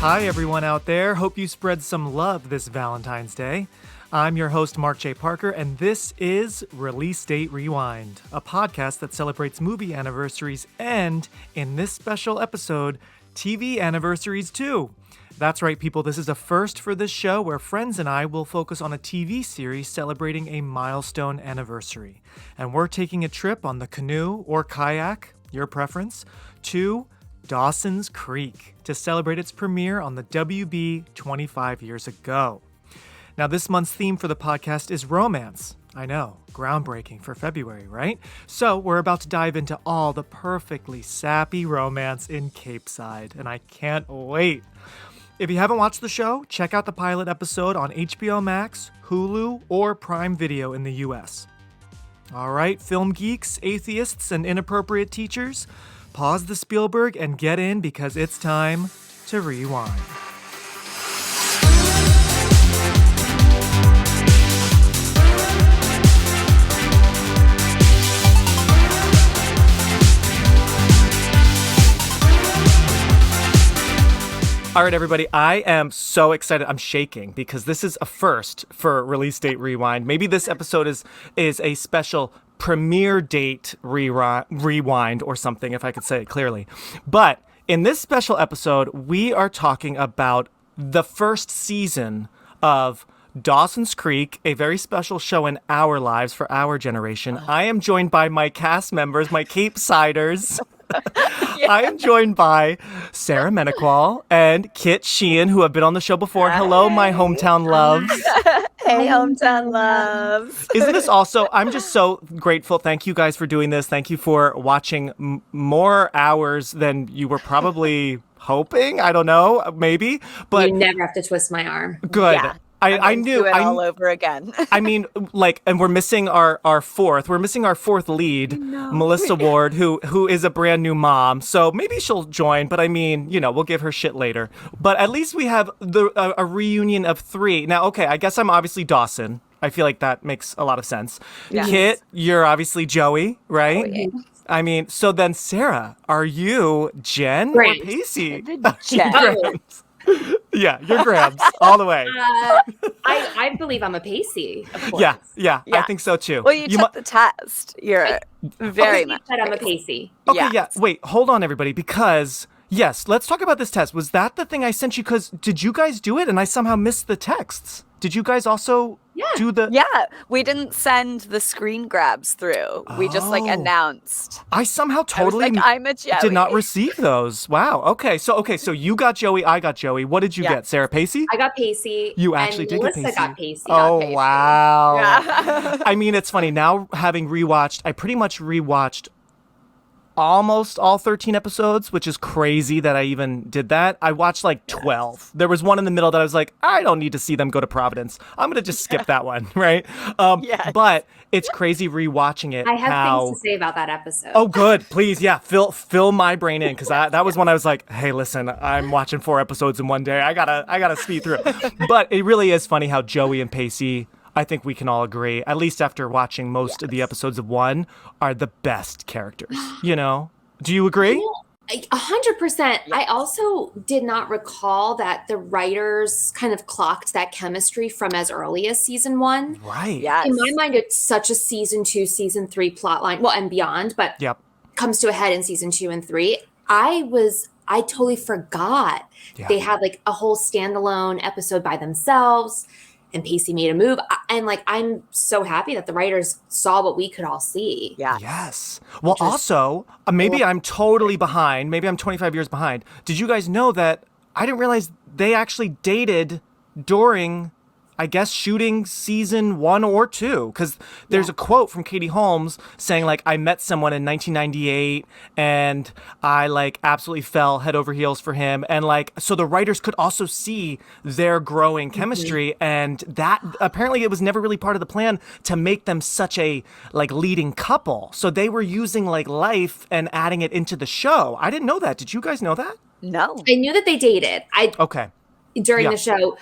Hi, everyone out there. Hope you spread some love this Valentine's Day. I'm your host, Mark J. Parker, and this is Release Date Rewind, a podcast that celebrates movie anniversaries and, in this special episode, TV anniversaries too. That's right, people. This is a first for this show where friends and I will focus on a TV series celebrating a milestone anniversary. And we're taking a trip on the canoe or kayak, your preference, to Dawson's Creek to celebrate its premiere on the WB 25 years ago. Now, this month's theme for the podcast is romance. I know, groundbreaking for February, right? So we're about to dive into all the perfectly sappy romance in Capeside, and I can't wait. If you haven't watched the show, check out the pilot episode on HBO Max, Hulu, or Prime Video in the US. All right, film geeks, atheists, and inappropriate teachers, pause the Spielberg and get in because it's time to rewind. All right, everybody, I am so excited. I'm shaking because this is a first for Release Date Rewind. Maybe this episode is a special premiere date rewind or something, if I could say it clearly. But in this special episode, we are talking about the first season of Dawson's Creek, a very special show in our lives for our generation. I am joined by my cast members, my Capesiders. I am joined by Sarah Menequal and Kit Sheehan, who have been on the show before. Hello, my hometown loves. Hey, hometown loves. Isn't this also, I'm just so grateful. Thank you guys for doing this. Thank you for watching more hours than you were probably hoping. I don't know, maybe. But you never have to twist my arm. Good. Yeah. I knew it all over again. I mean, like, and we're missing our fourth lead, Melissa Ward, who is a brand new mom. So maybe she'll join, but I mean, we'll give her shit later. But at least we have a reunion of three. Now, okay, I guess I'm obviously Dawson. I feel like that makes a lot of sense. Yes. Kit, you're obviously Joey, right? Oh, yeah. I mean, so then Sarah, are you Jen Grams. or Pacey? Jen. Yeah, you're Grams all the way. I believe I'm a Pacey, of course. Yeah, I think so too. Well, you took the test. You're very much. Said I'm a Pacey. Okay, yeah. Wait, hold on, everybody, because yes, let's talk about this test. Was that the thing I sent you? Because did you guys do it and I somehow missed the texts? Did you guys also do the? Yeah, we didn't send the screen grabs through. We just announced. I somehow totally I'm a Joey. did not receive those. Wow. Okay, so you got Joey, I got Joey. What did you get, Sarah? Pacey? I got Pacey. You actually did get Pacey. Melissa got Pacey. Oh, wow. Yeah. I mean, it's funny now having rewatched. I pretty much rewatched almost all 13 episodes, which is crazy that I even did that. I watched like 12. There was one in the middle that I was like, I don't need to see them go to Providence. I'm going to just skip that one, right? But it's crazy rewatching it. I have things to say about that episode. Oh, good. Please, yeah, fill my brain in because that was when I was like, hey, listen, I'm watching 4 episodes in one day. I gotta speed through it. But it really is funny how Joey and Pacey, I think we can all agree, at least after watching most of the episodes of one, are the best characters. Do you agree? 100%. I also did not recall that the writers kind of clocked that chemistry from as early as season 1. Right. Yes. In my mind, it's such a season 2, season 3 plot line, well, and beyond, but comes to a head in season 2 and 3. I totally forgot they had like a whole standalone episode by themselves. And Pacey made a move. And I'm so happy that the writers saw what we could all see. Yeah. Yes. Well, also, maybe I'm totally behind. Maybe I'm 25 years behind. Did you guys know that I didn't realize they actually dated during, I guess, shooting season 1 or 2? Because there's a quote from Katie Holmes saying, I met someone in 1998 and I, absolutely fell head over heels for him. And, so the writers could also see their growing chemistry. And that, apparently, it was never really part of the plan to make them such a, leading couple. So they were using, life and adding it into the show. I didn't know that. Did you guys know that? No. I knew that they dated. During the show.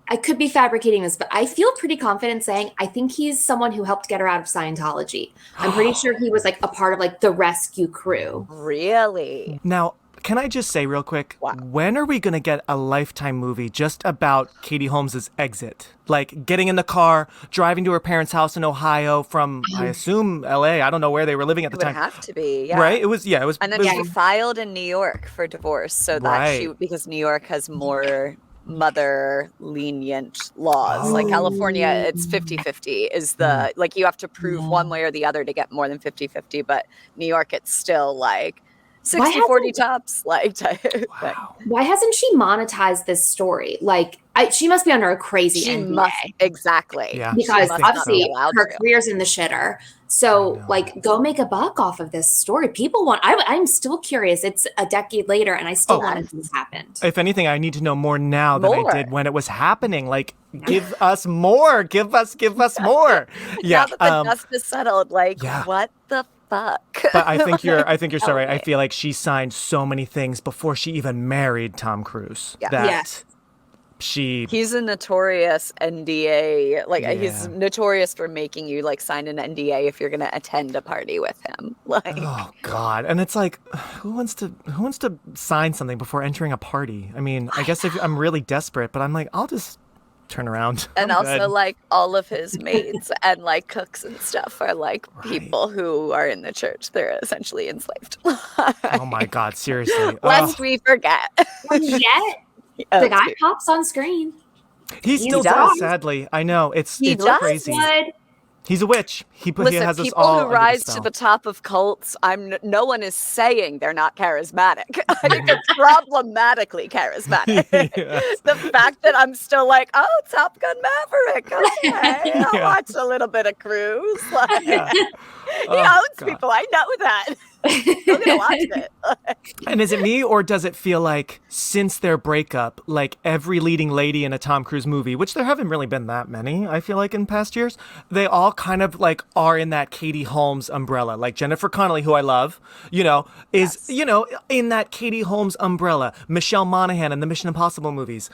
I could be fabricating this, but I feel pretty confident saying I think he's someone who helped get her out of Scientology. I'm pretty sure he was a part of the rescue crew. Really? Now, Can I just say real quick, Wow. when are we going to get a Lifetime movie just about Katie Holmes's exit? Like getting in the car, driving to her parents' house in Ohio from, I assume, LA. I don't know where they were living at the It would time. have to be, yeah. Right? It was. And then she filed in New York for divorce so that because New York has more mother lenient laws. Like California, it's 50-50 is the, like you have to prove one way or the other to get more than 50-50. But New York, it's still like 60-40 tops. Like, wow. Why hasn't she monetized this story? Like, she must be under a crazy NDA. Exactly. Yeah. Because obviously her career's in the shitter. So, like, go make a buck off of this story. People want. I'm still curious. It's a decade later, and I still want to see what happened. If anything, I need to know more now than I did when it was happening. Like, give us more. Give us more. Yeah. Now that the dust is settled, like, what the fuck? But I think you're so right. I feel like she signed so many things before she even married Tom Cruise. Yeah. He's a notorious NDA. Like he's notorious for making you like sign an NDA if you're going to attend a party with him. Like, oh God. And it's like, who wants to sign something before entering a party? I mean, I guess if I'm really desperate, but I'm like, I'll just turn around. And also like all of his maids and like cooks and stuff are like people who are in the church. They're essentially enslaved. Oh my God. Seriously. Lest we forget. The guy pops on screen. He still does, sadly. I know. It's crazy. He's a witch. He has us all. People who rise to the top of cults, no one is saying they're not charismatic. I think they're problematically charismatic. The fact that I'm still like, oh, Top Gun Maverick. Okay, I'll watch a little bit of Cruise. Like, he owns people. I know that. I'm gonna watch it. And is it me, or does it feel like since their breakup, like every leading lady in a Tom Cruise movie, which there haven't really been that many, I feel like in past years, they all kind of like are in that Katie Holmes umbrella. Like Jennifer Connelly, who I love, is in that Katie Holmes umbrella. Michelle Monaghan in the Mission Impossible movies.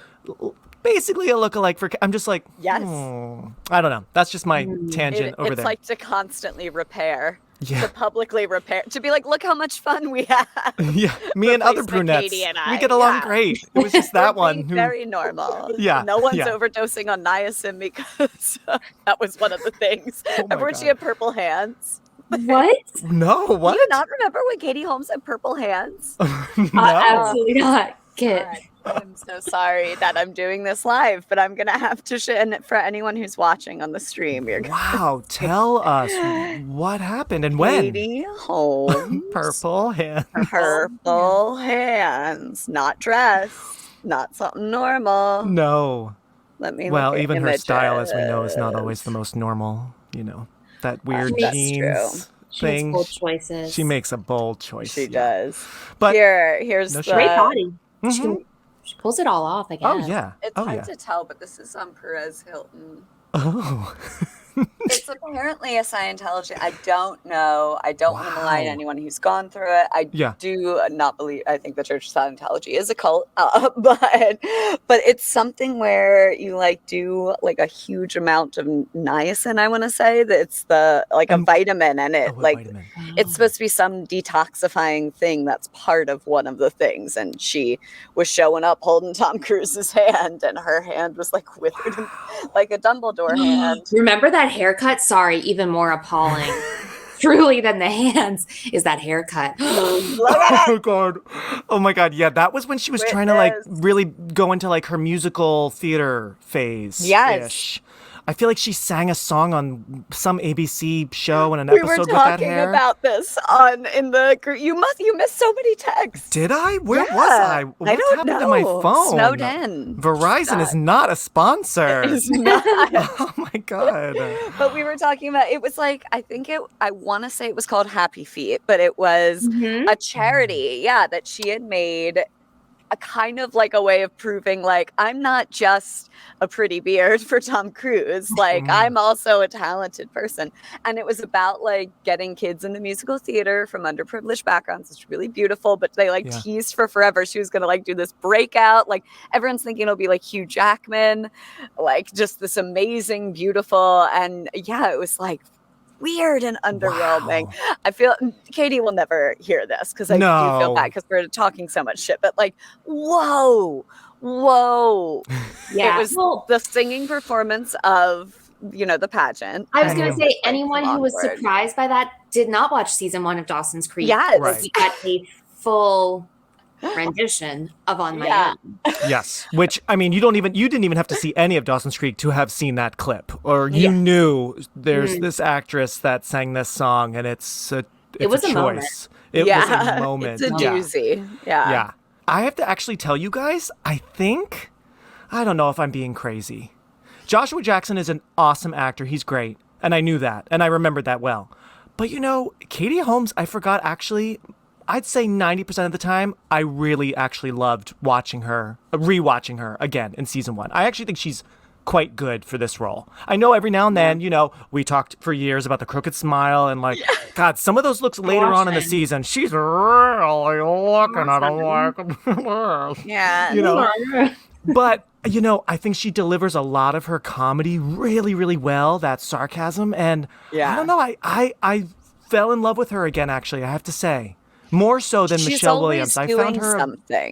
Basically a lookalike for. I'm just like, I don't know. That's just my tangent over there. It's like to constantly repair. Yeah. To publicly repair, to be like, look how much fun we have. Yeah, me and other brunettes, we get along great. It was just that one. Very normal. Yeah, no one's overdosing on niacin because that was one of the things. Remember when she had purple hands? What? No, what? Do you not remember when Katie Holmes had purple hands? No. Absolutely not. Kid. I'm so sorry that I'm doing this live, but I'm gonna have to and for anyone who's watching on the stream. Wow, tell us what happened and when. Katie Holmes. Purple hands. Purple hands. Not dress. Not something normal. No. Let me. Well, even her style, as we know, is not always the most normal. That weird jeans. She makes bold choices. She makes a bold choice. She does. But here's the great body. She pulls it all off, I guess. Oh yeah. It's hard to tell, but this is Perez Hilton. Oh. It's apparently a Scientology. I don't know. I don't want to malign anyone who's gone through it. I do not believe. I think the Church of Scientology is a cult, but it's something where you like do like a huge amount of niacin. I want to say that it's a vitamin, and it's supposed to be some detoxifying thing that's part of one of the things. And she was showing up holding Tom Cruise's hand, and her hand was like withered, like a Dumbledore hand. Remember that haircut? Sorry, even more appalling truly than the hands is that haircut. Oh God. Oh my God. Yeah, that was when she was trying to like really go into like her musical theater phase. Yes. I feel like she sang a song on some ABC show in an episode with that hair. We were talking about this in the group. You missed so many texts. Did I? Where was I? What happened to my phone? Snowed in. Verizon is not a sponsor. It is not. Oh my God. But we were talking about, it was like, I want to say it was called Happy Feet, but it was a charity, that she had made a kind of like a way of proving like I'm not just a pretty beard for Tom Cruise, like I'm also a talented person. And it was about like getting kids into musical theater from underprivileged backgrounds. It's really beautiful, but they teased for forever she was gonna like do this breakout, like everyone's thinking it'll be like Hugh Jackman, like just this amazing beautiful, and it was like weird and underwhelming. Wow. I feel Katie will never hear this because I do feel bad because we're talking so much shit. But like, whoa. Yeah. It was the singing performance of, the pageant. I was going to say, anyone who was surprised by that did not watch season 1 of Dawson's Creek. Yes. Right. We got a full rendition of On My Own. Yes. Which, I mean, you didn't even have to see any of Dawson's Creek to have seen that clip, or you knew there's this actress that sang this song, and it was a choice. Moment. It was a moment. It's a doozy. Yeah. I have to actually tell you guys, I don't know if I'm being crazy. Joshua Jackson is an awesome actor. He's great. And I knew that. And I remembered that well. But Katie Holmes, I forgot actually, I'd say 90% of the time, I really actually loved rewatching her again in season 1. I actually think she's quite good for this role. I know every now and then, we talked for years about the crooked smile and God, some of those looks later on in the season, she's really looking at him like, But, I think she delivers a lot of her comedy really, really well, that sarcasm. And I don't know, I fell in love with her again, actually, I have to say. More so than Michelle Williams. I found her a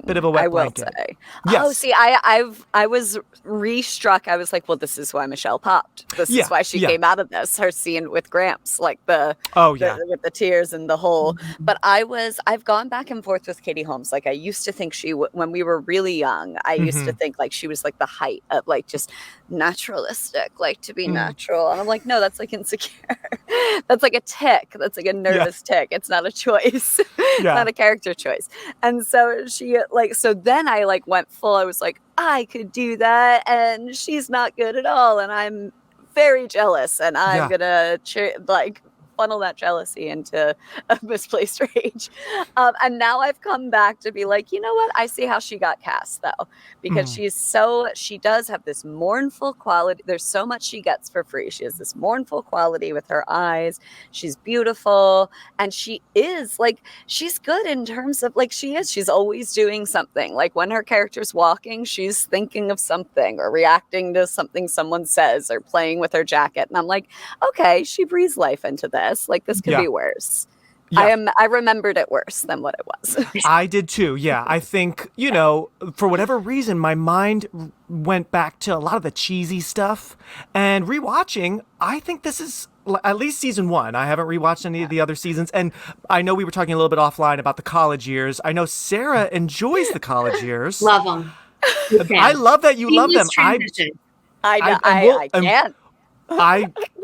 bit of a wet blanket. Say. Yes. Oh, see, I was re-struck. I was like, well, this is why Michelle popped. This is why she came out of this. Her scene with Gramps, like with the tears and the whole. But I've gone back and forth with Katie Holmes. Like I used to think when we were really young, I used to think like she was like the height of like just naturalistic, like to be natural. And I'm like, no, that's like insecure. That's like a tick. That's like a nervous tick. It's not a choice. It's not a character choice. And so so then I went full. I was like, I could do that, and she's not good at all, and I'm very jealous, and I'm gonna funnel that jealousy into a misplaced rage. And now I've come back to be like, you know what? I see how she got cast though, because she does have this mournful quality. There's so much she gets for free. She has this mournful quality with her eyes. She's beautiful. And she is she's good in terms of she's always doing something. Like when her character's walking, she's thinking of something or reacting to something someone says or playing with her jacket. And I'm like, okay, she breathes life into this. This could be worse. I remembered it worse than what it was. I did too. Yeah. I think, for whatever reason, my mind went back to a lot of the cheesy stuff, and rewatching, I think this is at least season 1. I haven't rewatched any of the other seasons. And I know we were talking a little bit offline about the college years. I know Sarah enjoys the college years. Love them. I love that you love them. I can't.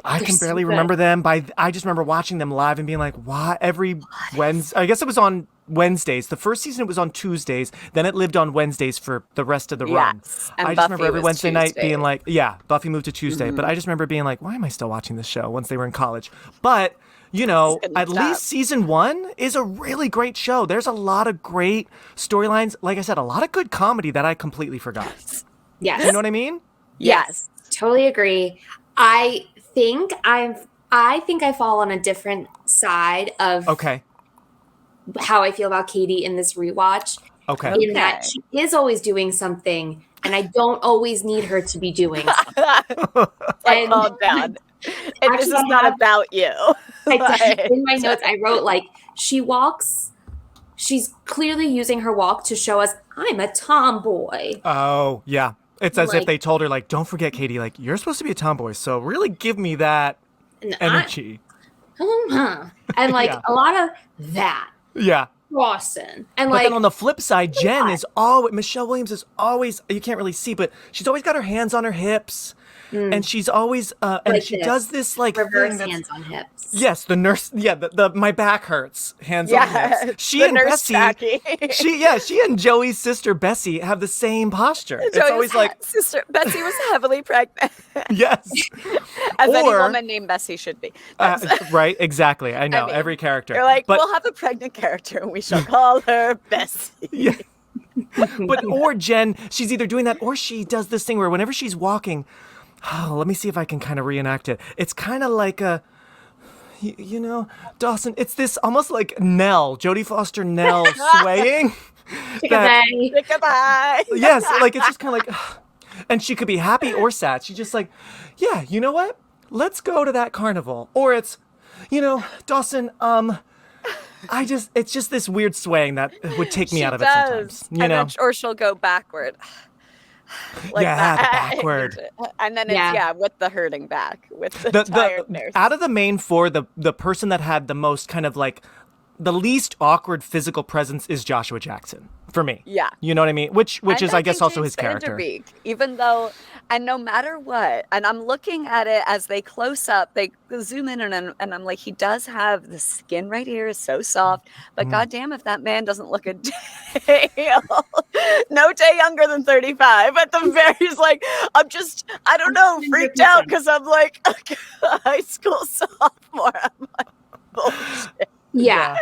I can barely remember them. I just remember watching them live and being like, "Why?" Every Wednesday, I guess it was on Wednesdays. The first season it was on Tuesdays. Then it lived on Wednesdays for the rest of the run. And I just remember every Wednesday night being like, Buffy moved to Tuesday. But I just remember being like, why am I still watching this show once they were in college? But at least season 1 is a really great show. There's a lot of great storylines. Like I said, a lot of good comedy that I completely forgot. Yes. You know what I mean? Yes. Totally agree. I think I fall on a different side of how I feel about Katie in this rewatch. Okay. In that she is always doing something, and I don't always need her to be doing something. Calm down. This is not about you. In my notes, I wrote she's clearly using her walk to show us, I'm a tomboy. Oh, yeah. It's as if they told her, don't forget, Katie, you're supposed to be a tomboy, so really give me that energy. And, a lot of that. Yeah. Dawson. And but then on the flip side, Michelle Williams is always, you can't really see, but she's always got her hands on her hips. And she's always, and she does this reverse hands on hips. Yes, the nurse. Yeah, the my back hurts. Hands on hips. She and Bessie. She and Joey's sister Bessie have the same posture. It's always sister Bessie was heavily pregnant. Yes, as any woman named Bessie should be. Right? Exactly. I know every character. You're we'll have a pregnant character and we shall call her Bessie. Yeah. Or Jen, she's either doing that or she does this thing where whenever she's walking. Oh, let me see if I can kind of reenact it. It's kind of like Dawson, it's this almost like Nell, Jodie Foster Nell swaying. Goodbye. Yes, it's just kind of and she could be happy or sad. She's just you know what? Let's go to that carnival. Or it's, Dawson, it's just this weird swaying that would take me out of it sometimes. Then, or she'll go backward. Like the backward. And then it's, with the hurting back, with the tiredness. Out of the main four, the person that had the most kind of like the least awkward physical presence is Joshua Jackson for me. Yeah. You know what I mean? Which is, I guess, also his character. Even though, and no matter what, and I'm looking at it as they close up, they zoom in and I'm like, he does have the skin right here is so soft, but goddamn if that man doesn't look a day, no day younger than 35. At the very, like, I don't know, freaked out because I'm like a high school sophomore. I'm like, bullshit. Yeah.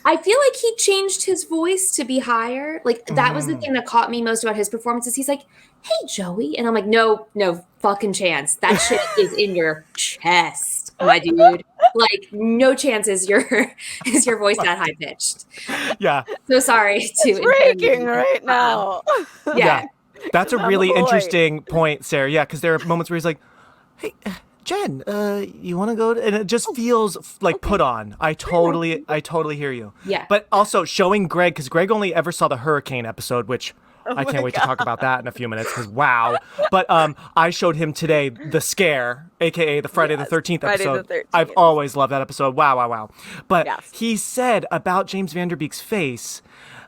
I feel like he changed his voice to be higher. Like, that was the thing that caught me most about his performances. He's like, hey, Joey. And I'm like, no fucking chance. That shit is in your chest, my dude. Like, no chance is your voice that high pitched. Yeah. So sorry it's breaking right now. Yeah. That's a really interesting point, Sarah. Yeah, because there are moments where he's like, hey, Jen, you want to go? And it just feels like put on. I totally hear you. Yeah. But also showing Greg, because Greg only ever saw the hurricane episode, which I can't wait to talk about that in a few minutes, because wow. But I showed him today The Scare, a.k.a. the Friday the 13th episode. The 13th. I've always loved that episode. Wow. But he said about James Van Der Beek's face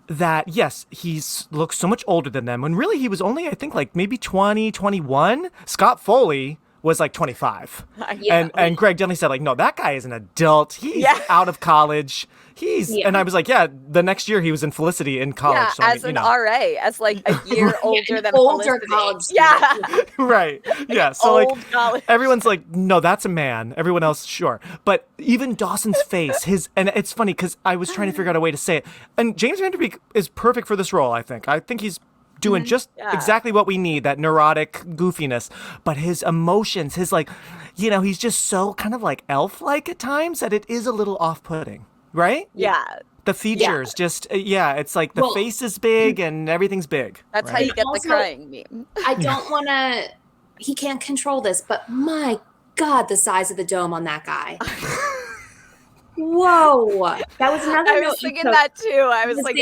that, yes, he looks so much older than them, when really he was only, I think, like maybe 20, 21. Scott Foley was like 25. And Greg Denley said, like, no, that guy is an adult. He's out of college. And I was like, the next year he was in Felicity in college. Yeah, so as an RA, as like a year older than older Felicity. college. Yeah. Right. Yeah. So old like college. Everyone's like, no, that's a man. Everyone else, sure. But even Dawson's face, and it's funny because I was trying to figure out a way to say it. And James Van Der Beek is perfect for this role, I think. I think he's doing just exactly what we need, that neurotic goofiness, but his emotions, his like, he's just so kind of like elf-like at times that it is a little off-putting, right? Yeah. The features it's like the face is big and everything's big. That's how you get the crying meme. I don't want to, he can't control this, but my God, the size of the dome on that guy. Whoa. That was another I was thinking that too. I was like,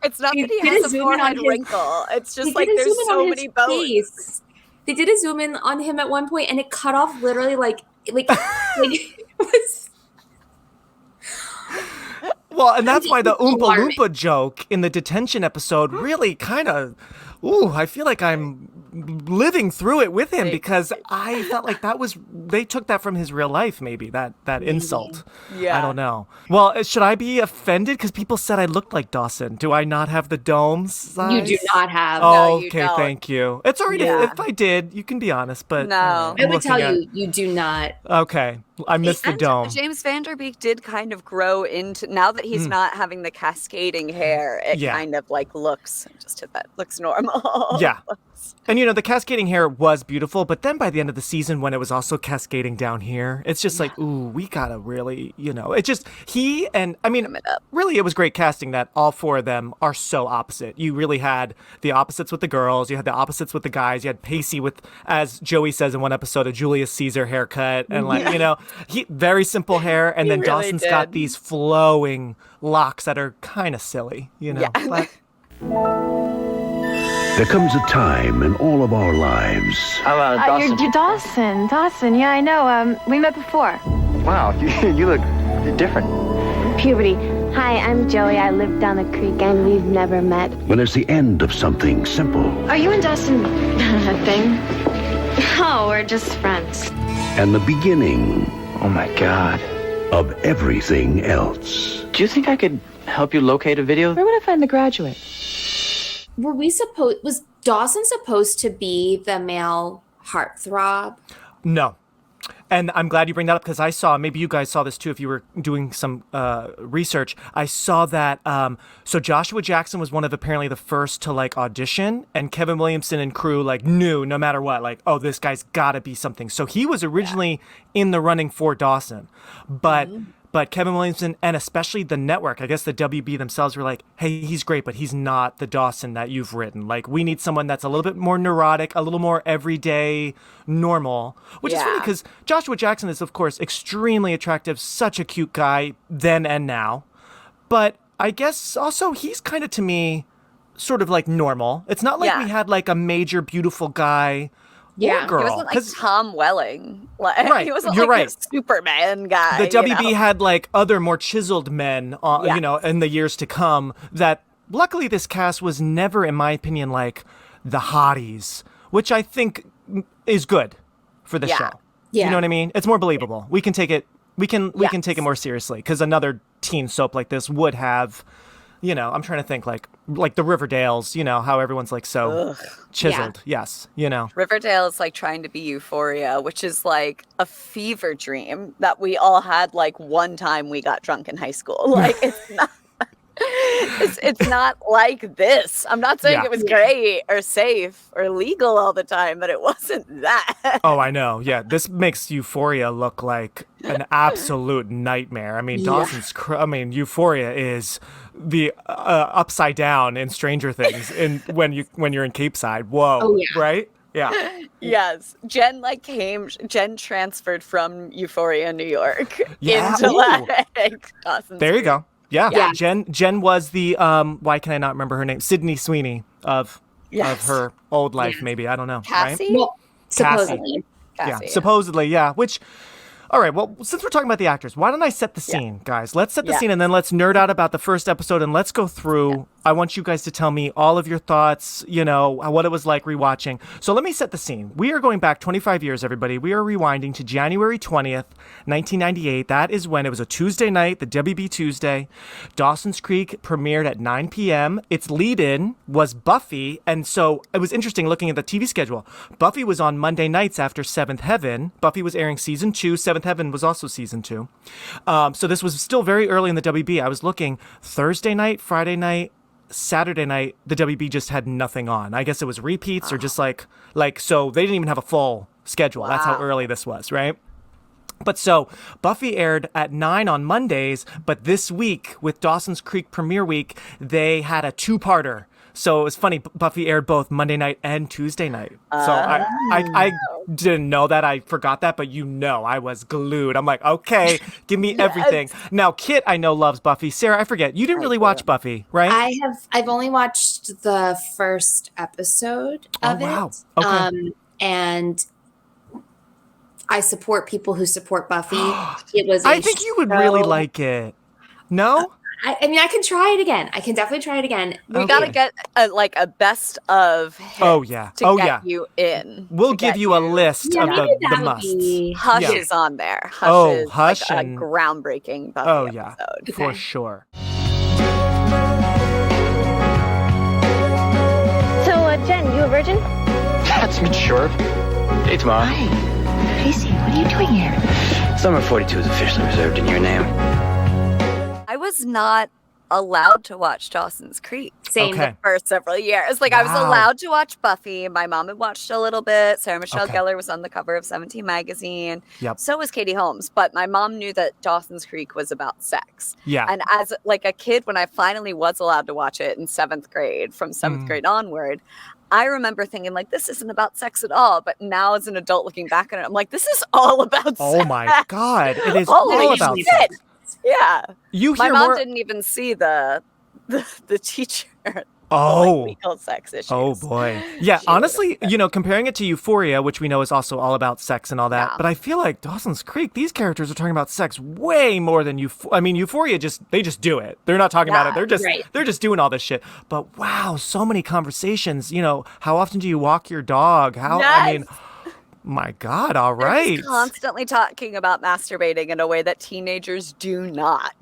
it's not that he has a forehead wrinkle. It's just like there's so many bones. They did a zoom in on him at one point and it cut off literally like it was. Well, and that's why the Oompa Loompa joke in the detention episode really kind of, I feel like I'm living through it with him because I felt like they took that from his real life, maybe, that insult. Yeah. I don't know. Well, should I be offended? Because people said I looked like Dawson. Do I not have the dome size? You do not have. Oh, no, okay, thank you. It's all right if I did. You can be honest, but no. I would tell you, you do not. Okay. I missed the dome. James Van Der Beek did kind of grow into, now that he's not having the cascading hair, it kind of like looks normal. Yeah. And the cascading hair was beautiful, but then by the end of the season when it was also cascading down here, it's just like, we gotta really, it's just really it was great casting that all four of them are so opposite. You really had the opposites with the girls, you had the opposites with the guys, you had Pacey with, as Joey says in one episode, a Julius Caesar haircut, and he very simple hair, and then really Dawson's got these flowing locks that are kind of silly, Yeah. But there comes a time in all of our lives. Dawson. You're Dawson. Dawson, yeah, I know. We met before. Wow, you look different. Puberty. Hi, I'm Joey. I live down the creek and we've never met. When it's the end of something simple. Are you and Dawson a thing? No, we're just friends. And the beginning. Oh my God. Of everything else. Do you think I could help you locate a video? Where would I find The Graduate? Was Dawson supposed to be the male heartthrob? No. And I'm glad you bring that up because I saw, maybe you guys saw this too if you were doing some research. I saw that, so Joshua Jackson was one of apparently the first to like audition, and Kevin Williamson and crew like knew no matter what, like, oh, this guy's gotta be something. So he was originally in the running for Dawson. But But Kevin Williamson, and especially the network, I guess the WB themselves were like, hey, he's great, but he's not the Dawson that you've written. Like, we need someone that's a little bit more neurotic, a little more everyday, normal. Which is funny because Joshua Jackson is, of course, extremely attractive, such a cute guy then and now. But I guess also he's kind of, to me, sort of like normal. It's not like we had like a major beautiful guy. Yeah, girl. He wasn't like Tom Welling. Like, right, he wasn't you're like right. a Superman guy. The WB had like other more chiseled men, you know, in the years to come. That luckily this cast was never, in my opinion, like the hotties, which I think is good for the show. Yeah. You know what I mean? It's more believable. We can take it. We can take it more seriously because another teen soap like this would have. You know, I'm trying to think like the Riverdales, you know, how everyone's like so chiseled. Yeah. Yes, you know. Riverdale is like trying to be Euphoria, which is like a fever dream that we all had like one time we got drunk in high school. Like it's not it's not like this. I'm not saying it was great or safe or legal all the time, but it wasn't that. Oh, I know. Yeah, this makes Euphoria look like an absolute nightmare. I mean, Euphoria is the upside down in Stranger Things, when you're in Cape Side. Whoa, right? Yeah. Yes. Jen transferred from Euphoria, New York into like Dawson. There you go. Yeah. Jen was the why can I not remember her name? Sydney Sweeney of her old life, maybe. I don't know. Cassie? Right? Well, supposedly. Cassie. Yeah, supposedly, yeah. Which, all right, well, since we're talking about the actors, why don't I set the scene, guys? Let's set the scene, and then let's nerd out about the first episode, and let's go through. I want you guys to tell me all of your thoughts, you know, what it was like rewatching. So let me set the scene. We are going back 25 years, everybody. We are rewinding to January 20th, 1998. That is when it was a Tuesday night, the WB Tuesday. Dawson's Creek premiered at 9 p.m. Its lead-in was Buffy, and so it was interesting looking at the TV schedule. Buffy was on Monday nights after Seventh Heaven. Buffy was airing season 2. Seventh Heaven was also season 2. So this was still very early in the WB. I was looking Thursday night, Friday night, Saturday night, the WB just had nothing on. I guess it was repeats or just like so they didn't even have a full schedule. That's how early this was, right? But so Buffy aired at 9 on Mondays, but this week with Dawson's Creek premiere week, they had a two-parter. So it was funny, Buffy aired both Monday night and Tuesday night. So I didn't know that. I forgot that, but you know, I was glued. I'm like, okay, give me everything. Now, Kit, I know, loves Buffy. Sarah, I forget. You didn't really watch Buffy, right? I've only watched the first episode of it. Okay. And I support people who support Buffy. I think you would really like it. No? I mean, I can try it again. I can definitely try it again. We gotta get a best of hits to get you in. We'll give you a list of the musts. Hush is on there. Hush is like a groundbreaking Buffy episode. For sure. So, Jen, you a virgin? That's mature. Hey, Tomorrow. Hi. Casey, what are you doing here? Summer 42 is officially reserved in your name. I was not allowed to watch Dawson's Creek the first several years. Like I was allowed to watch Buffy. My mom had watched a little bit. Sarah Michelle Gellar was on the cover of 17 magazine. Yep. So was Katie Holmes. But my mom knew that Dawson's Creek was about sex. Yeah. And as like a kid, when I finally was allowed to watch it in 7th grade, from 7th grade onward, I remember thinking like, this isn't about sex at all. But now as an adult looking back on it, I'm like, this is all about sex. Oh my God. It is all about sex. Yeah. My mom didn't even see the teacher. Legal sex issues. Oh boy. Yeah, honestly, you know, comparing it to Euphoria, which we know is also all about sex and all that, but I feel like Dawson's Creek, these characters are talking about sex way more than Euphoria they just do it. They're not talking about it. They're just doing all this shit. But wow, so many conversations, you know, how often do you walk your dog? I mean, my God, all right. They're just constantly talking about masturbating in a way that teenagers do not.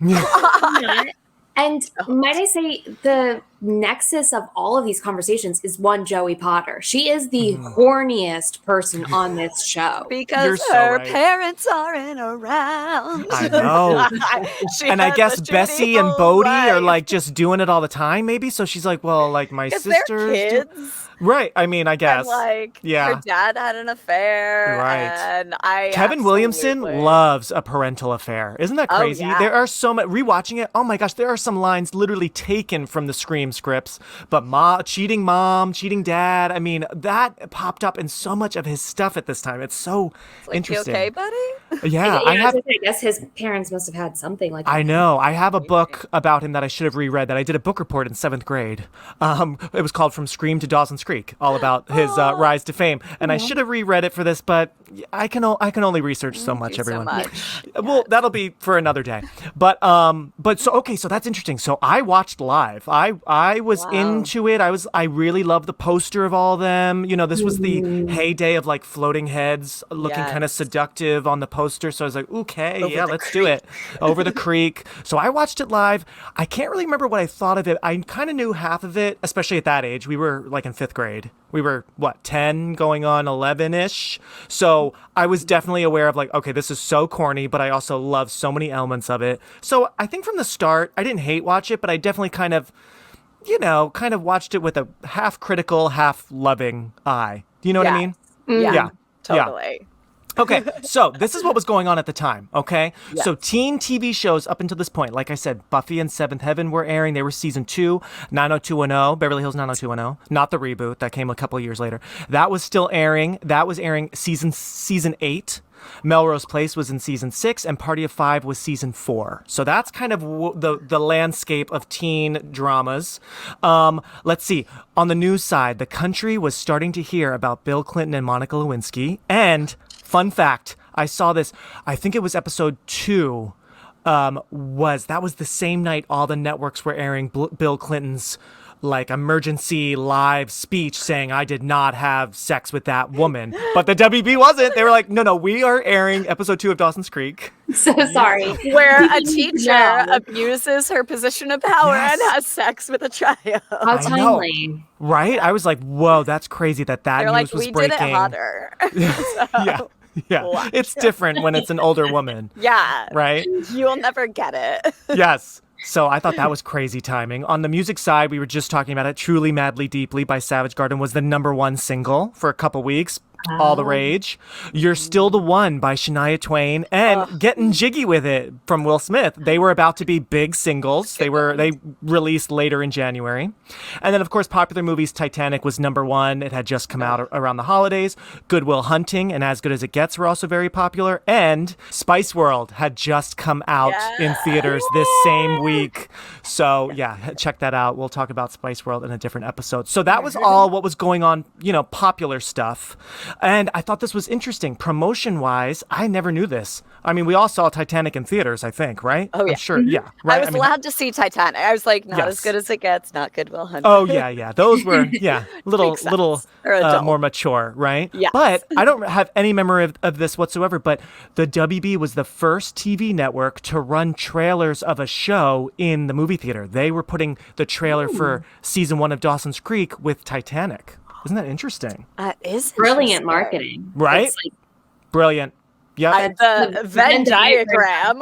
And might I say, the nexus of all of these conversations is one Joey Potter. She is the horniest person on this show. Because her parents aren't around. I know. And I guess Bessie and Bodhi are like just doing it all the time, maybe. So she's like, well, like my sisters. They're kids. Right. I mean, I guess. And her dad had an affair. Right. And Kevin Williamson loves a parental affair. Isn't that crazy? Oh, yeah. There are so many, rewatching it, oh my gosh, there are some lines literally taken from the Scream scripts. But cheating mom, cheating dad. I mean, that popped up in so much of his stuff at this time. It's so interesting. You okay, buddy? Yeah. I guess his parents must have had something like that. I know. I have a book about him that I should have reread that I did a book report in 7th grade. It was called From Scream to Dawson's Creek, all about his rise to fame. And I should have reread it for this, but I can only research so much, everyone. Well, that'll be for another day. But so that's interesting. So I watched live. I was into it. I really loved the poster of all of them. You know, this was the heyday of like floating heads looking kind of seductive on the poster. So I was like, okay, let's do it. Over the creek. So I watched it live. I can't really remember what I thought of it. I kind of knew half of it, especially at that age. We were like in 5th grade. We were, 10 going on 11-ish? So I was definitely aware of like, okay, this is so corny, but I also love so many elements of it. So I think from the start, I didn't hate watch it, but I definitely kind of watched it with a half critical, half loving eye. Do you know what I mean? Yeah. Totally. Yeah. Okay, so this is what was going on at the time, okay? Yeah. So teen TV shows up until this point, like I said, Buffy and 7th Heaven were airing. They were season 2, 90210, Beverly Hills 90210, not the reboot that came a couple of years later. That was still airing. That was airing season 8. Melrose Place was in season 6, and Party of 5 was season 4. So that's kind of the landscape of teen dramas. Let's see. On the news side, the country was starting to hear about Bill Clinton and Monica Lewinsky, and fun fact, I saw this, I think it was episode 2, that was the same night all the networks were airing Bill Clinton's like emergency live speech saying, I did not have sex with that woman. But the WB wasn't. They were like, no, we are airing episode 2 of Dawson's Creek. So sorry. Where a teacher abuses her position of power and has sex with a child. How timely. Right? I was like, whoa, that's crazy that They're news was breaking. We did it hotter. Yeah. What? It's different when it's an older woman. Yeah. Right? You'll never get it. Yes. So I thought that was crazy timing. On the music side, we were just talking about it. Truly, Madly, Deeply by Savage Garden was the #1 single for a couple weeks. All the rage. You're Still the One by Shania Twain, and Getting Jiggy with It from Will Smith. They were about to be big singles. They released later in January. And then, of course, Popular Movies Titanic was #1. It had just come out around the holidays. Good Will Hunting and As Good as It Gets were also very popular. And Spice World had just come out in theaters this same week. So, check that out. We'll talk about Spice World in a different episode. So that was all what was going on, popular stuff. And I thought this was interesting. Promotion-wise, I never knew this. I mean, we all saw Titanic in theaters, I think, right? Oh, yeah. I'm sure, yeah. Right? I was allowed to see Titanic. I was like, not as good as it gets, not Good Will Hunting. Oh, yeah. Those were, little more mature, right? Yeah. But I don't have any memory of this whatsoever, but the WB was the first TV network to run trailers of a show in the movie theater. They were putting the trailer for season 1 of Dawson's Creek with Titanic. Isn't that interesting? Is brilliant marketing, right? Brilliant. Yeah, the Venn diagram.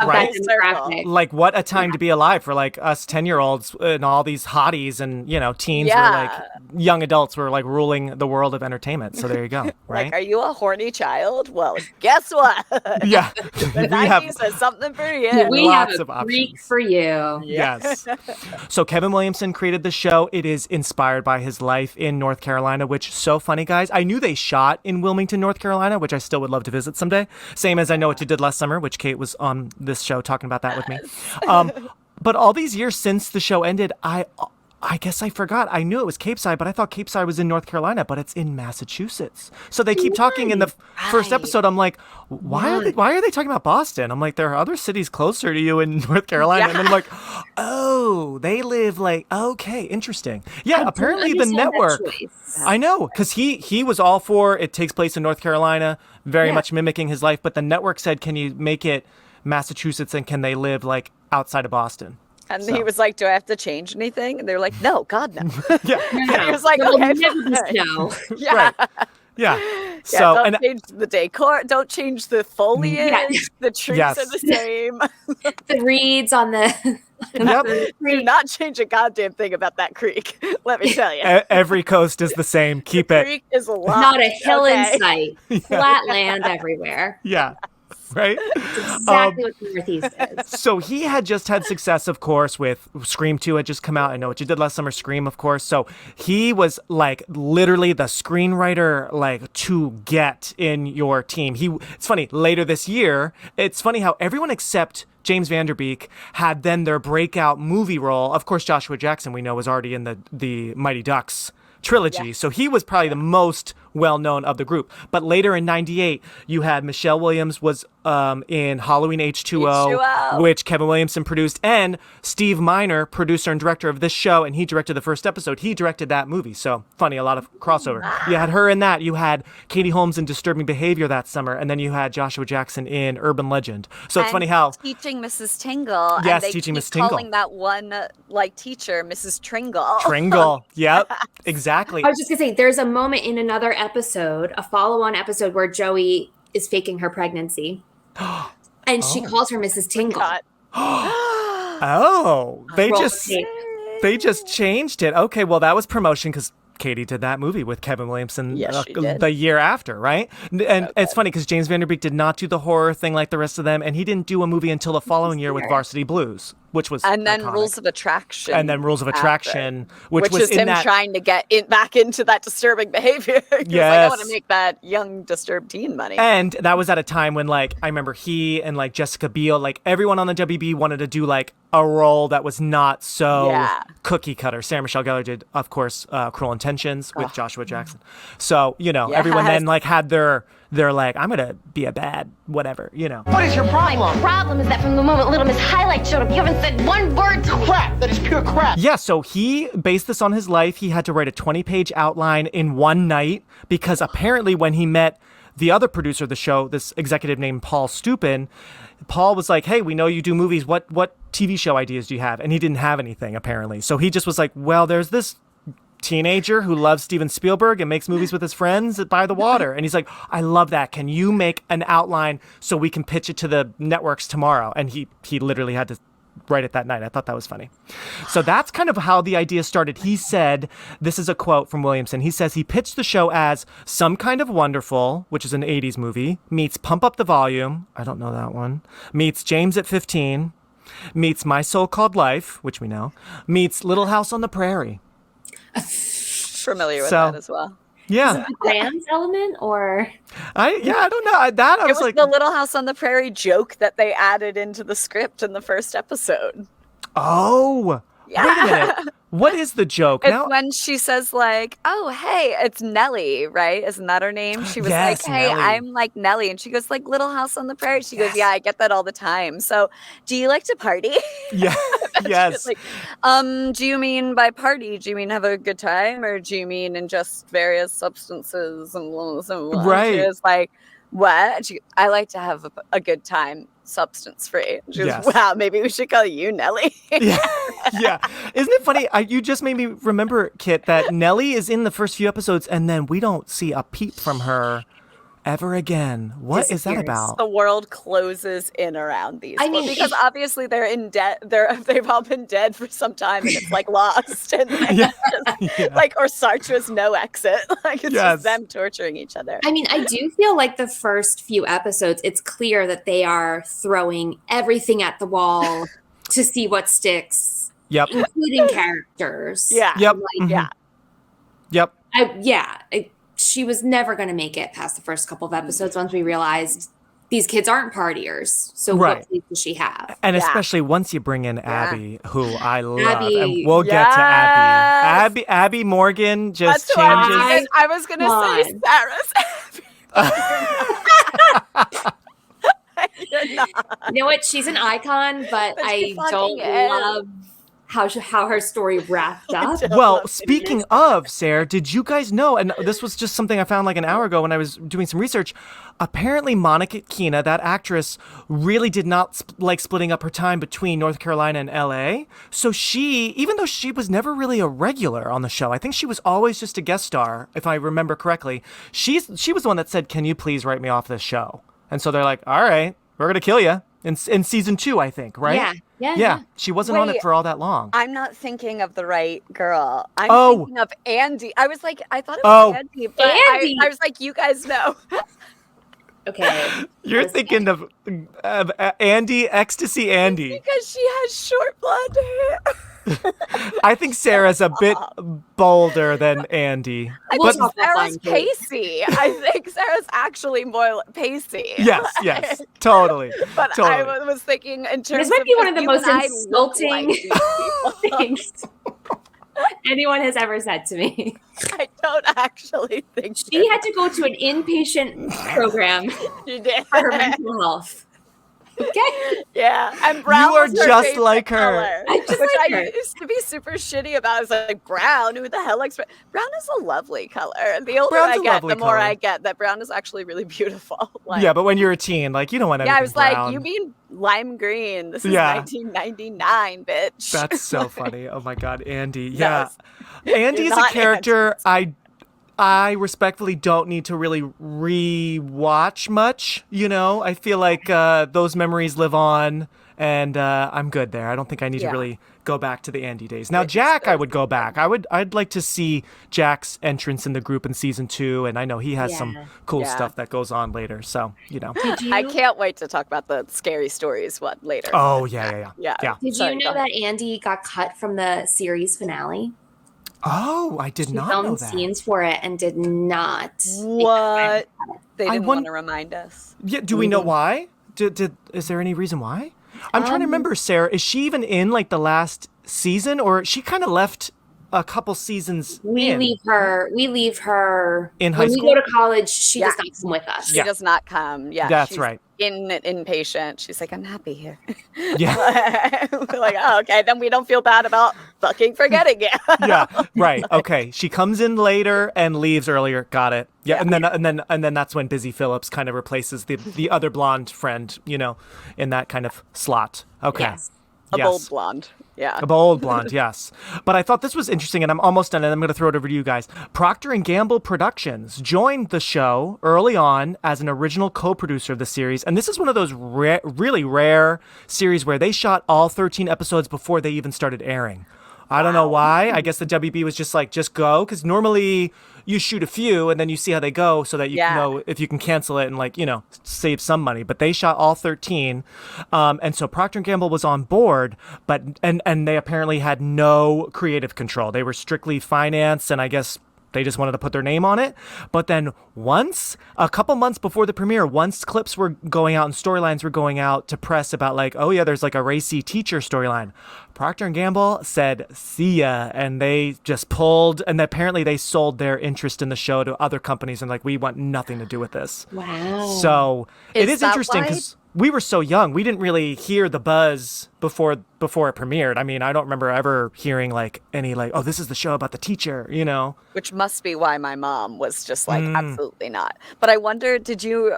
Right. Like, what a time to be alive for like us 10-year-olds and all these hotties and teens were like young adults were like ruling the world of entertainment. So there you go. Right? Like, are you a horny child? Well, guess what? Yeah, the 90s has something for you. We have a freak for you. Yes. So Kevin Williamson created the show. It is inspired by his life in North Carolina, which so funny, guys. I knew they shot in Wilmington, North Carolina, which I still would love to visit someday. Same as I Know What You Did Last Summer, which Kate was on this show talking about that with me. But all these years since the show ended, I guess I forgot. I knew it was Cape Side, but I thought Cape Side was in North Carolina, but it's in Massachusetts. So they keep talking in the first episode. I'm like, why are they talking about Boston? I'm like, there are other cities closer to you in North Carolina. And then I'm like, oh, they live like, okay, interesting. Yeah, apparently the network. I know, because he was all for it takes place in North Carolina, very much mimicking his life. But the network said, can you make it Massachusetts and can they live like outside of Boston? And he was like, do I have to change anything? And they were like, no, God, no. Yeah. He was like, okay, no. yeah. Right. Yeah. Yeah, So don't change the decor. Don't change the foliage. The trees are the same. The reeds on the. Do not change a goddamn thing about that creek. Let me tell you. Every coast is the same. Keep the it. Creek is a lot. Not a hill in sight. Flat land everywhere. Yeah. Right? That's exactly what the Northeast is. So he had just had success, of course, with Scream 2 had just come out. I Know What You Did Last Summer, Scream, of course. So he was like literally the screenwriter like to get in your team. It's funny, later this year, it's funny how everyone except James Van Der Beek had then their breakout movie role. Of course, Joshua Jackson, we know, was already in the Mighty Ducks trilogy. Yeah. So he was probably the most well-known of the group. But later in 98, you had Michelle Williams was in Halloween H2O, which Kevin Williamson produced, and Steve Miner, producer and director of this show, and he directed the first episode. He directed that movie. So funny, a lot of crossover. You had her in that. You had Katie Holmes in Disturbing Behavior that summer, and then you had Joshua Jackson in Urban Legend. So it's funny how Teaching Mrs. Tingle. Yes, and they Teaching keep Mrs. Tingle. calling that one teacher Mrs. Tringle. Tringle. Yep. Exactly. I was just gonna say, there's a moment in another episode, a follow-on episode, where Joey is faking her pregnancy, and she calls her Mrs. Tingle. They just changed it. Okay, well that was promotion because Katie did that movie with Kevin Williamson the year after, right? And it's funny because James Van Der Beek did not do the horror thing like the rest of them, and he didn't do a movie until the following year with Varsity Blues, which was and then iconic. Rules of Attraction, which was is him trying to get back into that disturbing behavior. Yes, I want to make that young disturbed teen money. And that was at a time when like I remember he and like Jessica Biel, like everyone on the WB wanted to do like a role that was not so cookie cutter. Sarah Michelle Gellar did, of course, Cruel Intentions with Joshua Jackson. So everyone then like had their like, I'm gonna be a bad whatever, What is your problem? My problem is that from the moment Little Miss Highlight showed up, you haven't said one word to me. Crap. That is pure crap. Yeah, so he based this on his life. He had to write a 20-page outline in one night because apparently when he met the other producer of the show, this executive named Paul Stupin, Paul was like, hey, we know you do movies. What TV show ideas do you have? And he didn't have anything, apparently. So he just was like, well, there's this teenager who loves Steven Spielberg and makes movies with his friends by the water. And he's like, I love that. Can you make an outline so we can pitch it to the networks tomorrow? And he literally had to write it that night. I thought that was funny. So that's kind of how the idea started. He said, this is a quote from Williamson. He says he pitched the show as Some Kind of Wonderful, which is an 80s movie, meets Pump Up the Volume. I don't know that one. Meets James at 15. Meets My So-Called Life, which we know. Meets Little House on the Prairie. Familiar with that as well. Yeah. Is it the Grams element or? I don't know. I was like the Little House on the Prairie joke that they added into the script in the first episode. Oh. Yeah. Wait a minute. What is the joke? It's when she says like, oh, hey, it's Nellie, right? Isn't that her name? She was like, hey, Nellie. I'm like Nellie. And she goes like Little House on the Prairie. She goes, yeah, I get that all the time. So do you like to party? Yeah. Yes. Like, do you mean by party? Do you mean have a good time? Or do you mean in just various substances? And right. She was like, what? I like to have a good time, substance free. She goes, wow, maybe we should call you Nellie. Yeah. Isn't it funny? You just made me remember, Kit, that Nellie is in the first few episodes and then we don't see a peep from her ever again. What is that about? The world closes in around these because obviously they're in debt. They've all been dead for some time and it's like lost and like or Sartre's No Exit. Like it's just them torturing each other. I mean, I do feel like the first few episodes, it's clear that they are throwing everything at the wall to see what sticks. Yep. Including characters. Yeah. Yep. Like, Yep. She was never going to make it past the first couple of episodes once we realized these kids aren't partiers. So what place does she have? And especially once you bring in Abby, who I love. And we'll get to Abby. Abby Morgan just changes. I was going to say Sarah's Abby. You're not. You know what? She's an icon, but I don't love how her story wrapped up. Well, speaking of, Sarah, did you guys know, and this was just something I found like an hour ago when I was doing some research, apparently Monica Keena, that actress, really did not like splitting up her time between North Carolina and LA. So she, even though she was never really a regular on the show, I think she was always just a guest star, if I remember correctly, she was the one that said, "Can you please write me off this show?" And so they're like, "All right, we're going to kill you." In season 2, I think, right? Yeah. She wasn't on it for all that long. I'm not thinking of the right girl. I'm thinking of Andy. I was like, I thought it was Andy, but Andy. I was like, you guys know. Okay. You're thinking of Andy, Ecstasy Andy. Because she has short blonde hair. I think Sarah's a bit bolder than Andy. But Sarah's pacey. I think Sarah's actually more pacey. Yes, totally. But totally. I was thinking in terms this might of be one of the most insulting like things anyone has ever said to me. I don't actually think she had to go to an inpatient program she did. for her mental health. Okay. Yeah, and brown. You are was her just like her. color, Which I used to be super shitty about. I was like, brown. Who the hell likes brown? Brown is a lovely color. And the older Brown's I a get, lovely the more color. I get that brown is actually really beautiful. Like, Yeah, but when you're a teen, like you don't want anything yeah, I was brown. like, you mean lime green? This is Yeah. 1999, bitch. That's so funny. Oh my God, Andy. Yes. Yeah, Andy's a not character I respectfully don't need to really re-watch much. You know, I feel like those memories live on, and I'm good there. I don't think I need to really go back to the Andy days. Now, Jack, I would go back. I'd like to see Jack's entrance in the group in season 2, and I know he has some cool stuff that goes on later. So, you know. I can't wait to talk about the scary stories one later. Oh, yeah. Did you know that Andy got cut from the series finale? Oh, I did not know filmed that. scenes for it and did not. What? They didn't want to remind us. Yeah, do we know why? Is there any reason why? I'm trying to remember, Sarah. Is she even in like the last season, or she kind of left a couple seasons? We leave her in high school. When we go to college, she does not come with us. She does not come. Yeah, that's right. Inpatient. She's like, I'm happy here. Yeah. We're like, oh, okay. Then we don't feel bad about fucking forgetting it. Yeah. Right. Okay. She comes in later and leaves earlier. Got it. Yeah. And then that's when Busy Phillips kind of replaces the other blonde friend, you know, in that kind of slot. Okay. Yes. A bold blonde. Yeah. A bold blonde, yes. But I thought this was interesting, and I'm almost done, and I'm going to throw it over to you guys. Procter & Gamble Productions joined the show early on as an original co-producer of the series, and this is one of those really rare series where they shot all 13 episodes before they even started airing. I don't know why. I guess the WB was just like, just go, because normally you shoot a few and then you see how they go so that you know if you can cancel it and, like, you know, save some money. But they shot all 13. And so Procter & Gamble was on board, but and they apparently had no creative control. They were strictly finance, and I guess they just wanted to put their name on it. But then once, a couple months before the premiere, once clips were going out and storylines were going out to press about like, oh yeah, there's like a racy teacher storyline, Procter & Gamble said, see ya. And they just pulled, and apparently they sold their interest in the show to other companies and like, we want nothing to do with this. Wow. So it is interesting because we were so young. We didn't really hear the buzz before it premiered. I mean, I don't remember ever hearing like any like, oh, this is the show about the teacher, you know? Which must be why my mom was just like, absolutely not. But I wonder, did you,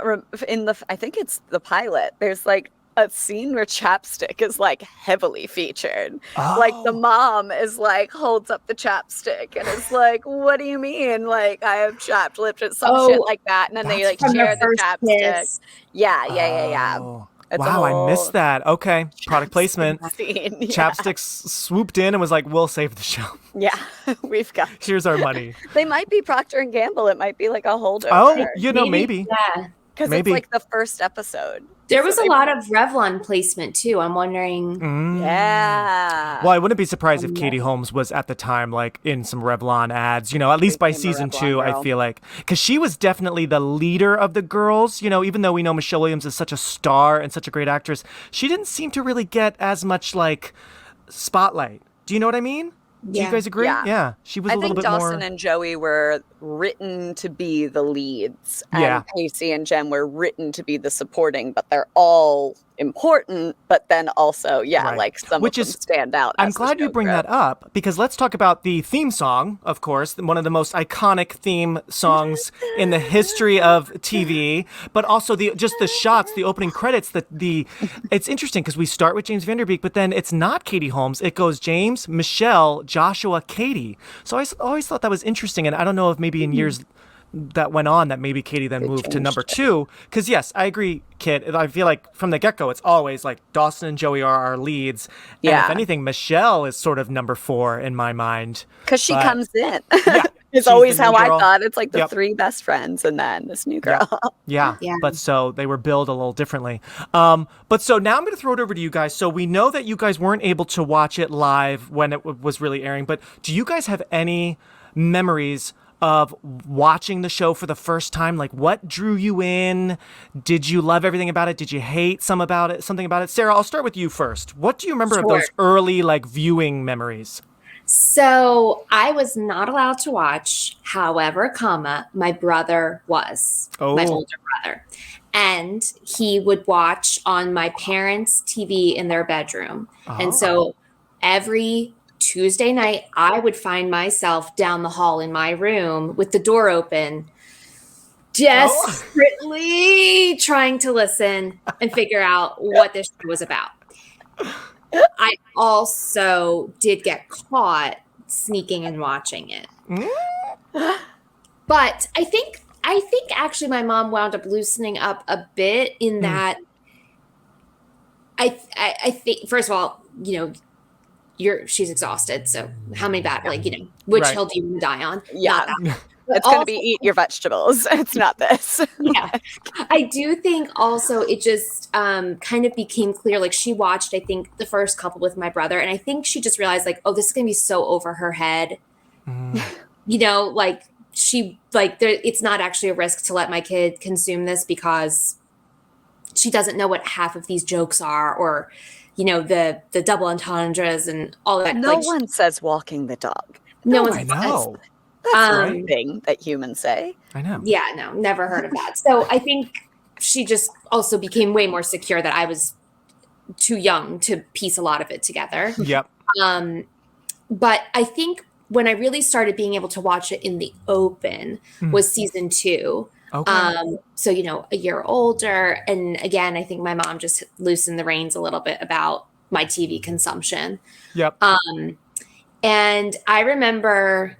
I think it's the pilot, there's like a scene where chapstick is like heavily featured. Like the mom is like, holds up the chapstick and is like, what do you mean? Like, I have chapped lips and some shit like that. And then they like share the chapstick. Kiss. Yeah. Wow, I missed that. Okay, product placement. Scene, Chapstick swooped in and was like, we'll save the show. Yeah, we've got. Here's our money. They might be Procter & Gamble. It might be like a holdover. Oh, you know, maybe. Yeah. Because it's like the first episode. There was a lot of Revlon placement too. I'm wondering. Yeah. Well, I wouldn't be surprised if Katie Holmes was at the time like in some Revlon ads, you know, at least by season 2, I feel like. Because she was definitely the leader of the girls, you know, even though we know Michelle Williams is such a star and such a great actress, she didn't seem to really get as much like spotlight. Do you know what I mean? Do you guys agree? Yeah. She was a little bit more. I think Dawson and Joey were written to be the leads. And Pacey and Jen were written to be the supporting, but they're all important, but then also, like some of them stand out. I'm glad you bring that up, because let's talk about the theme song, of course, one of the most iconic theme songs in the history of TV, but also just the shots, the opening credits, it's interesting because we start with James Van Der Beek, but then it's not Katie Holmes. It goes James, Michelle, Joshua, Katie. So I always thought that was interesting, and I don't know if maybe in years that went on that maybe Katie then moved to number 2, because yes, I agree, Kit. I feel like from the get-go it's always like Dawson and Joey are our leads, and if anything, Michelle is sort of number 4 in my mind because she comes in. It's always how I thought. It's like the 3 best friends and then this new girl. Yeah, but so they were billed a little differently. But so now I'm going to throw it over to you guys. So we know that you guys weren't able to watch it live when it was really airing, but do you guys have any memories of watching the show for the first time? Like, what drew you in? Did you love everything about it? Did you hate something about it? Sarah, I'll start with you first. What do you remember of those early viewing memories? So I was not allowed to watch. However, my brother was. My older brother. And he would watch on my parents' TV in their bedroom. And so every Tuesday night, I would find myself down the hall in my room with the door open, desperately trying to listen and figure out what this show was about. I also did get caught sneaking and watching it. But I think actually my mom wound up loosening up a bit in that I think, first of all, she's exhausted. So how many which hill do you want to die on? Yeah. It's going to be eat your vegetables. It's not this. Yeah. I do think also it just kind of became clear. Like, she watched, I think, the first couple with my brother. And I think she just realized, like, oh, this is going to be so over her head. It's not actually a risk to let my kid consume this because she doesn't know what half of these jokes are, or, the double entendres and all that. No one says walking the dog. No one says that. That's one thing that humans say. I know. Yeah, no, never heard of that. So I think she just also became way more secure that I was too young to piece a lot of it together. Yep. But I think when I really started being able to watch it in the open was season 2. Okay. So, a year older. And again, I think my mom just loosened the reins a little bit about my TV consumption. Yep. And I remember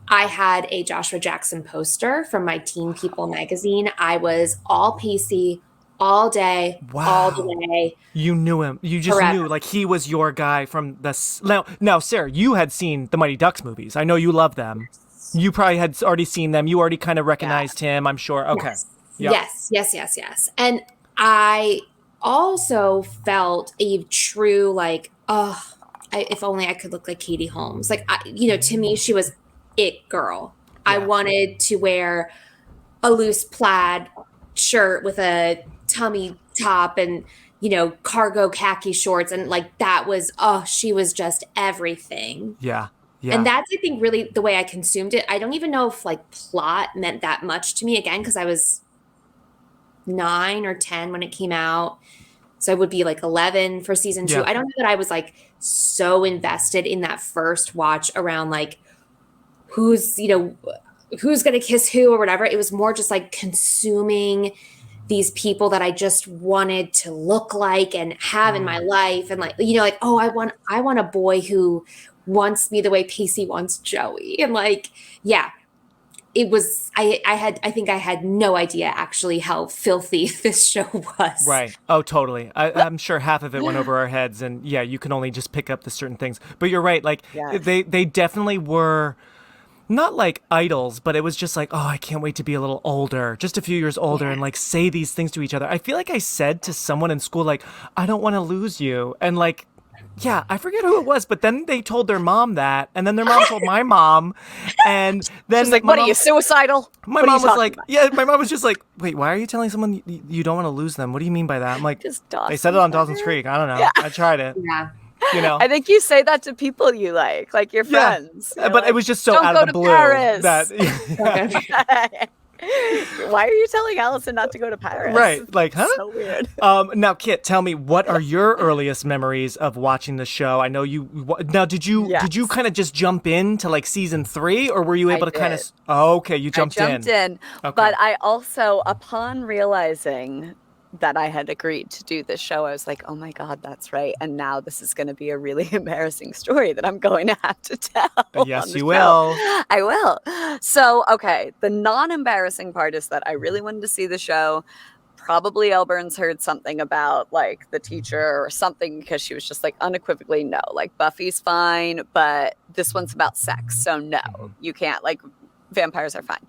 I had a Joshua Jackson poster from my Teen People magazine. I was all Pacey all day, all the way. You knew him. You just knew, like, he was your guy from the... Now, Sarah, you had seen the Mighty Ducks movies. I know you love them. You probably had already seen them. You already kind of recognized him, I'm sure. Okay. Yes. Yep. Yes. And I also felt a true, like, if only I could look like Katie Holmes. Like, to me, she was it girl. Yeah. I wanted to wear a loose plaid shirt with a tummy top and, cargo khaki shorts. And like, that was, she was just everything. Yeah. And that's, I think, really the way I consumed it. I don't even know if like plot meant that much to me, again, because I was 9 or 10 when it came out. So I would be like 11 for season 2. I don't know that I was like so invested in that first watch around like, who's going to kiss who or whatever. It was more just like consuming these people that I just wanted to look like and have in my life. And like, I want a boy who wants me the way Pacey wants Joey. And like, it was, I think I had no idea actually how filthy this show was. Right. Oh, totally. I'm sure half of it went over our heads, and you can only just pick up the certain things, but you're right. Like they definitely were not like idols, but it was just like, I can't wait to be a little older, just a few years older, and like say these things to each other. I feel like I said to someone in school, like, I don't want to lose you. And like, I forget who it was, but then they told their mom that, and then their mom told my mom, and then she's like, "What are you, suicidal?" My mom was like, my mom was just like, "Wait, why are you telling someone you don't want to lose them? What do you mean by that?" I'm like, they said it on Dawson's Creek. I don't know. Yeah. I tried it. Yeah. I think you say that to people you like your friends. But it was just so out of the blue. Paris. That Why are you telling Allison not to go to Paris? Right. Like, huh? So weird. Now, Kit, tell me, what are your earliest memories of watching the show? I know did you kind of just jump into like season 3, or were you able to kind of, okay, you jumped in. I jumped in. Okay. But I also, upon realizing that I had agreed to do this show, I was like, oh my God, that's right. And now this is going to be a really embarrassing story that I'm going to have to tell. Yes, you will. I will. So, okay, the non-embarrassing part is that I really wanted to see the show. Probably Elle Burns heard something about like the teacher or something, because she was just like unequivocally, no, like Buffy's fine, but this one's about sex. So no, you can't, like, vampires are fine.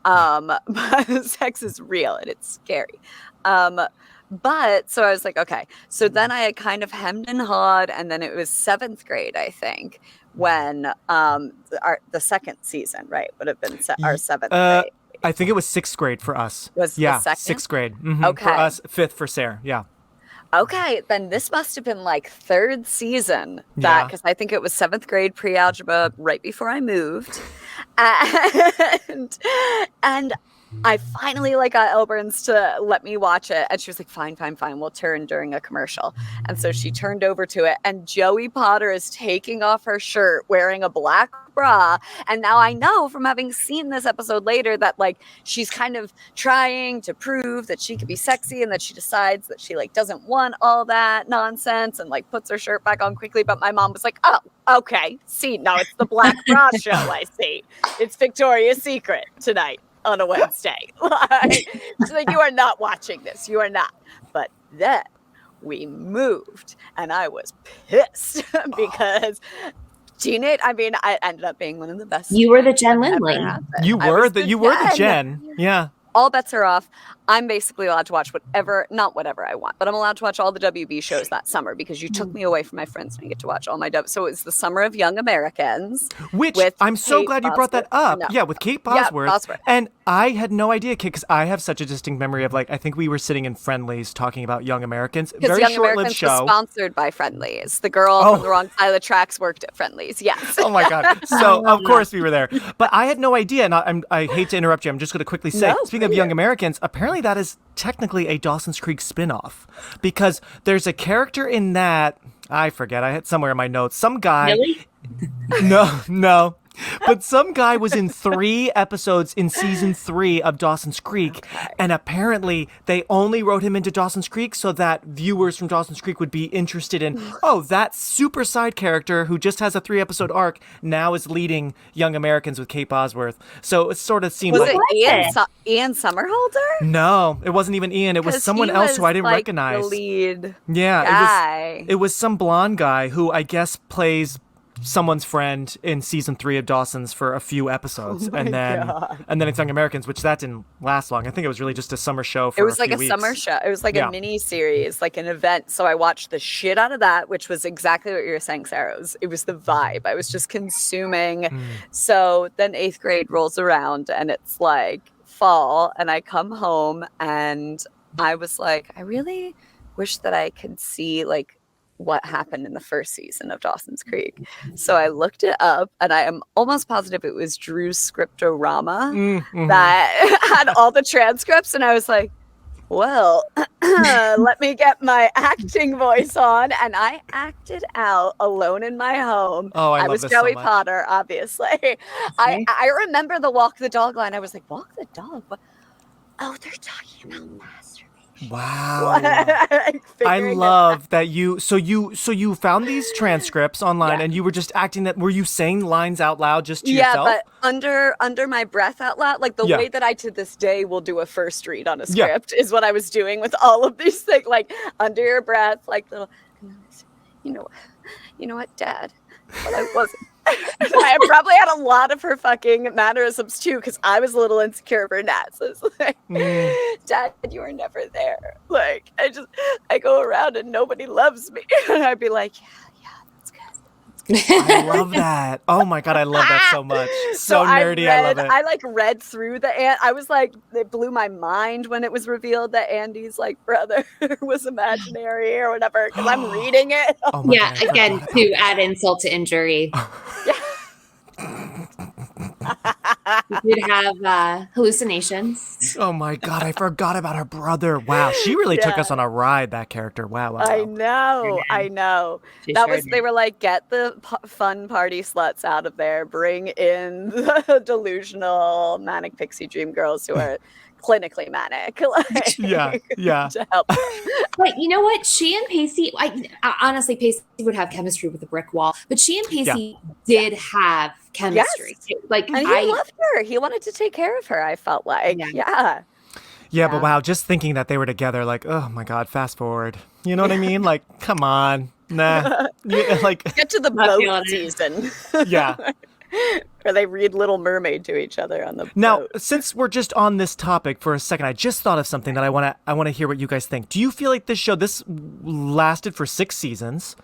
But sex is real and it's scary. But so I was like, okay. So then I had kind of hemmed and hawed, and then it was 7th grade, I think, when the second season, right, would have been our 7th grade. I think it was 6th grade for us. Was the second? 6th grade. Okay. For us, 5th for Sarah. Yeah. Okay, then this must have been like 3rd season, because I think it was 7th grade pre-algebra right before I moved, and I finally like got Elle Burns to let me watch it, and she was like, fine, we'll turn during a commercial. And so she turned over to it, and Joey Potter is taking off her shirt wearing a black bra. And now I know from having seen this episode later that like she's kind of trying to prove that she could be sexy, and that she decides that she like doesn't want all that nonsense and like puts her shirt back on quickly. But my mom was like, oh, okay, see, now it's the black bra show. I see, it's Victoria's Secret tonight on a Wednesday. She's like, you are not watching this. You are not. But then we moved, and I was pissed because I ended up being one of the best. You were the Jen Lindley. You were the Jen. Yeah. All bets are off. I'm basically allowed to watch not whatever I want, but I'm allowed to watch all the WB shows that summer, because you took me away from my friends and I get to watch all my So it was the summer of Young Americans. Which I'm so glad you brought that up. Yeah, with Kate Bosworth. Bosworth. And I had no idea, Kate, because I have such a distinct memory of like, I think we were sitting in Friendly's talking about Young Americans. Very Young short-lived Americans show. Was sponsored by Friendly's. The girl from the wrong side of the tracks worked at Friendly's. Yes. Oh my God. So of course we were there. But I had no idea. And I hate to interrupt you. I'm just going to quickly say, speaking of Young Americans, apparently that is technically a Dawson's Creek spinoff, because there's a character in that, I forget, I had somewhere in my notes, some guy. Really? No. But some guy was in 3 episodes in season 3 of Dawson's Creek, and apparently they only wrote him into Dawson's Creek so that viewers from Dawson's Creek would be interested in, that super side character who just has a 3-episode arc now is leading Young Americans with Kate Bosworth. So it sort of seemed was it Ian Somerhalder? No, it wasn't even Ian. It was someone else who I didn't recognize. The lead guy. It was some blonde guy who I guess plays someone's friend in season 3 of Dawson's for a few episodes, and then it's Young Americans, which that didn't last long. I think it was really just a summer show for It was a like few a weeks. summer show. It was like a mini series, like an event. So I watched the shit out of that, which was exactly what you were saying, Sarah. It was the vibe. I was just consuming. So then 8th grade rolls around, and it's like fall, and I come home, and I was like, I really wish that I could see like what happened in the first season of Dawson's Creek. So I looked it up, and I am almost positive it was Drew's scriptorama that had all the transcripts, and I was like, well, let me get my acting voice on, and I acted out alone in my home. I was Joey Potter, obviously. I remember the walk the dog line. I was like, walk the dog? What? Oh, they're talking about masturbation. Wow. I love that you found these transcripts online and you were just acting that. Were you saying lines out loud just to yourself? Yeah, but under my breath out loud, like the way that I to this day will do a first read on a script is what I was doing with all of these things, like under your breath, like little, you know what, Dad, but I wasn't. I probably had a lot of her fucking mannerisms too, because I was a little insecure of her Nat. So it's like, Dad, you were never there. Like, I go around and nobody loves me. And I'd be like, yeah, that's good. I love that. Oh my God, I love that so much. So nerdy, I love it. I like read through I was like, it blew my mind when it was revealed that Andy's like brother was imaginary or whatever, because I'm reading it. Oh God, again, to add insult to injury. We did have hallucinations. Oh my God, I forgot about her brother. Wow, she really took us on a ride, that character. Wow. I know. They were like, get the fun party sluts out of there, bring in the delusional manic pixie dream girls who are clinically manic. Like, yeah. To help. But you know what? She and Pacey, honestly, Pacey would have chemistry with a brick wall, but she and Pacey did have chemistry. Yes. Like, and he loved her. He wanted to take care of her, I felt like. Yeah, but wow, just thinking that they were together, like, oh my God, fast forward. You know what I mean? Like, come on. Nah. Like, get to the boat season. Yeah. Where they read Little Mermaid to each other on the boat. Now, since we're just on this topic for a second, I just thought of something that I want to hear what you guys think. Do you feel like this lasted for 6 seasons?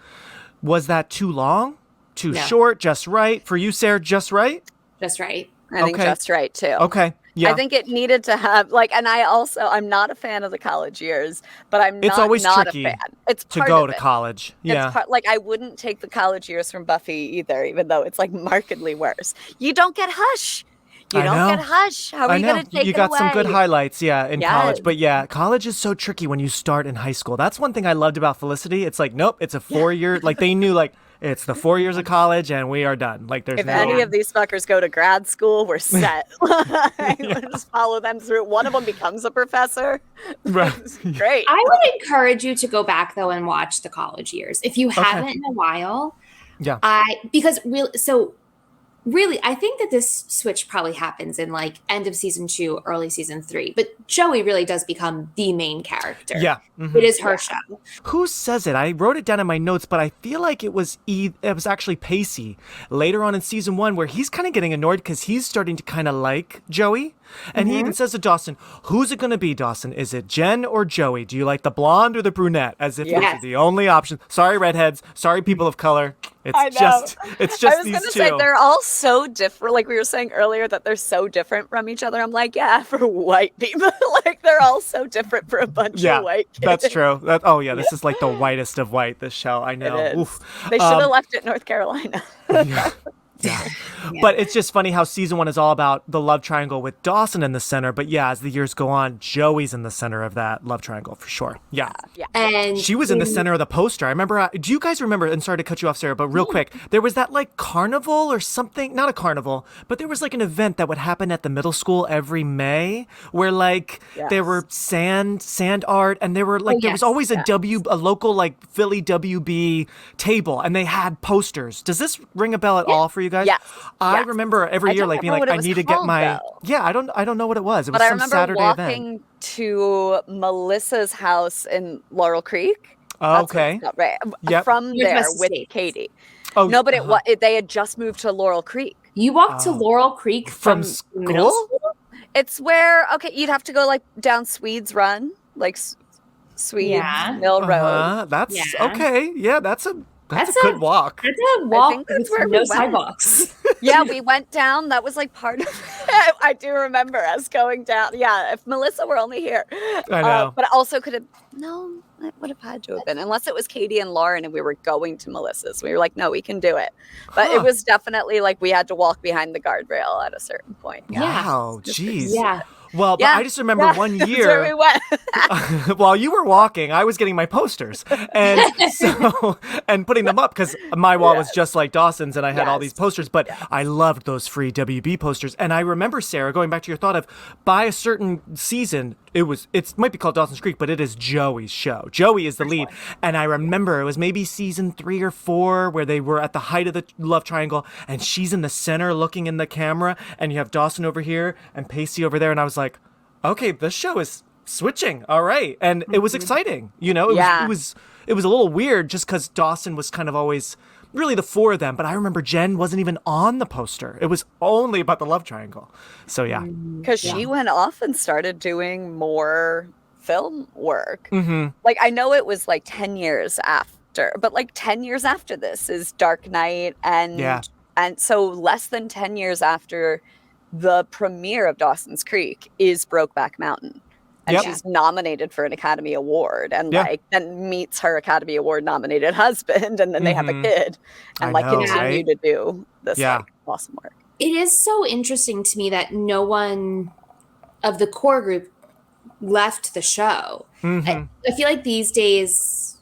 Was that too long? Too short? Just right? For you, Sarah, just right? Just right. I think just right, too. Okay. Yeah. I think it needed to have, like, and I'm not a fan of the college years, but it's always not tricky a fan. It's to go to college. Yeah. Like, I wouldn't take the college years from Buffy either, even though it's, like, markedly worse. You don't get Hush. You don't get Hush. How are you going to take it away? You got some good highlights, in college. But yeah, college is so tricky when you start in high school. That's one thing I loved about Felicity. It's like, nope, it's a 4-year, like, they knew, like, it's the 4 years of college and we are done. Like, there's any of these fuckers go to grad school, we're set. We'll just follow them through. One of them becomes a professor. Right. Great. I would encourage you to go back though and watch the college years if you haven't in a while. Yeah. Really, I think that this switch probably happens in like end of season 2, early season 3. But Joey really does become the main character. Yeah. Mm-hmm. It is her show. Who says it? I wrote it down in my notes, but I feel like it was actually Pacey later on in season 1 where he's kind of getting annoyed because he's starting to kind of like Joey. And he even says to Dawson, who's it going to be, Dawson? Is it Jen or Joey? Do you like the blonde or the brunette? As if those are the only option. Sorry, redheads. Sorry, people of color. It's just these two. I was going to say, they're all so different. Like we were saying earlier that they're so different from each other. I'm like, yeah, for white people. Like, they're all so different for a bunch of white kids. That's true. This is like the whitest of white, this show. I know. It is. They should have left it North Carolina. Yeah. But it's just funny how season 1 is all about the love triangle with Dawson in the center. But yeah, as the years go on, Joey's in the center of that love triangle for sure. Yeah. And she was in the center of the poster. I remember. Do you guys remember? And sorry to cut you off, Sarah, but real quick, there was that like carnival or something. Not a carnival, but there was like an event that would happen at the middle school every May, where like there were sand art, and there were like there was always a local like Philly WB table, and they had posters. Does this ring a bell at all for you guys? Yes. I remember every year like being like, I need to get my I don't know what it was. It was some Saturday event. But I remember walking to Melissa's house in Laurel Creek. Oh, okay. Right. Yep. From there with Katie. Oh, no, but they had just moved to Laurel Creek. You walked to Laurel Creek from middle school? It's where you'd have to go like down Swedes Run, like Swedes Mill Road. That's okay. Yeah, that's a good walk. That's a walk with no sidewalks. Yeah, we went down. That was like part of it. I do remember us going down. Yeah, if Melissa were only here. I know. But also could have, it would have had to have been. Unless it was Katie and Lauren and we were going to Melissa's. We were like, no, we can do it. But it was definitely like we had to walk behind the guardrail at a certain point. Wow, jeez. Yeah. Well, but I just remember one year. That's where we went. While you were walking, I was getting my posters and putting them up because my wall was just like Dawson's, and I had all these posters. But I loved those free WB posters, and I remember, Sarah, going back to your thought of by a certain season, it might be called Dawson's Creek, but it is Joey's show. Joey is the lead, and I remember it was maybe season 3 or 4 where they were at the height of the love triangle, and she's in the center looking in the camera, and you have Dawson over here and Pacey over there, and I was like, okay, this show is switching. All right. And it was exciting. It was a little weird just because Dawson was kind of always really the 4 of them. But I remember Jen wasn't even on the poster. It was only about the love triangle. So, yeah. Because she went off and started doing more film work. Mm-hmm. Like, I know it was like 10 years after, but like 10 years after this is Dark Knight. And so less than 10 years after the premiere of Dawson's Creek is Brokeback Mountain. And she's nominated for an Academy Award and then meets her Academy Award nominated husband, and then they have a kid and continue to do this awesome work. it is so interesting to me that no one of the core group left the show. I feel like these days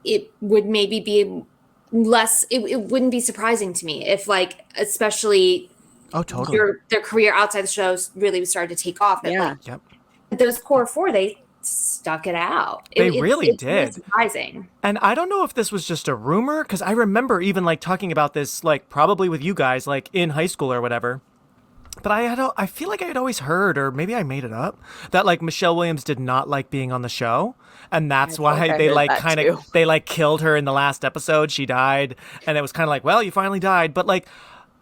it would maybe be less, it wouldn't be surprising to me if, like, especially totally, their career outside the shows really started to take off. Yeah. Like, those core four, they stuck it out. They really did. Really surprising. And I don't know if this was just a rumor, because I remember even like talking about this, like probably with you guys, like in high school or whatever. But I feel like I had always heard, or maybe I made it up, that like Michelle Williams did not like being on the show, and that's why they like kind of they like killed her in the last episode. She died, and it was kind of like, well, you finally died. But like,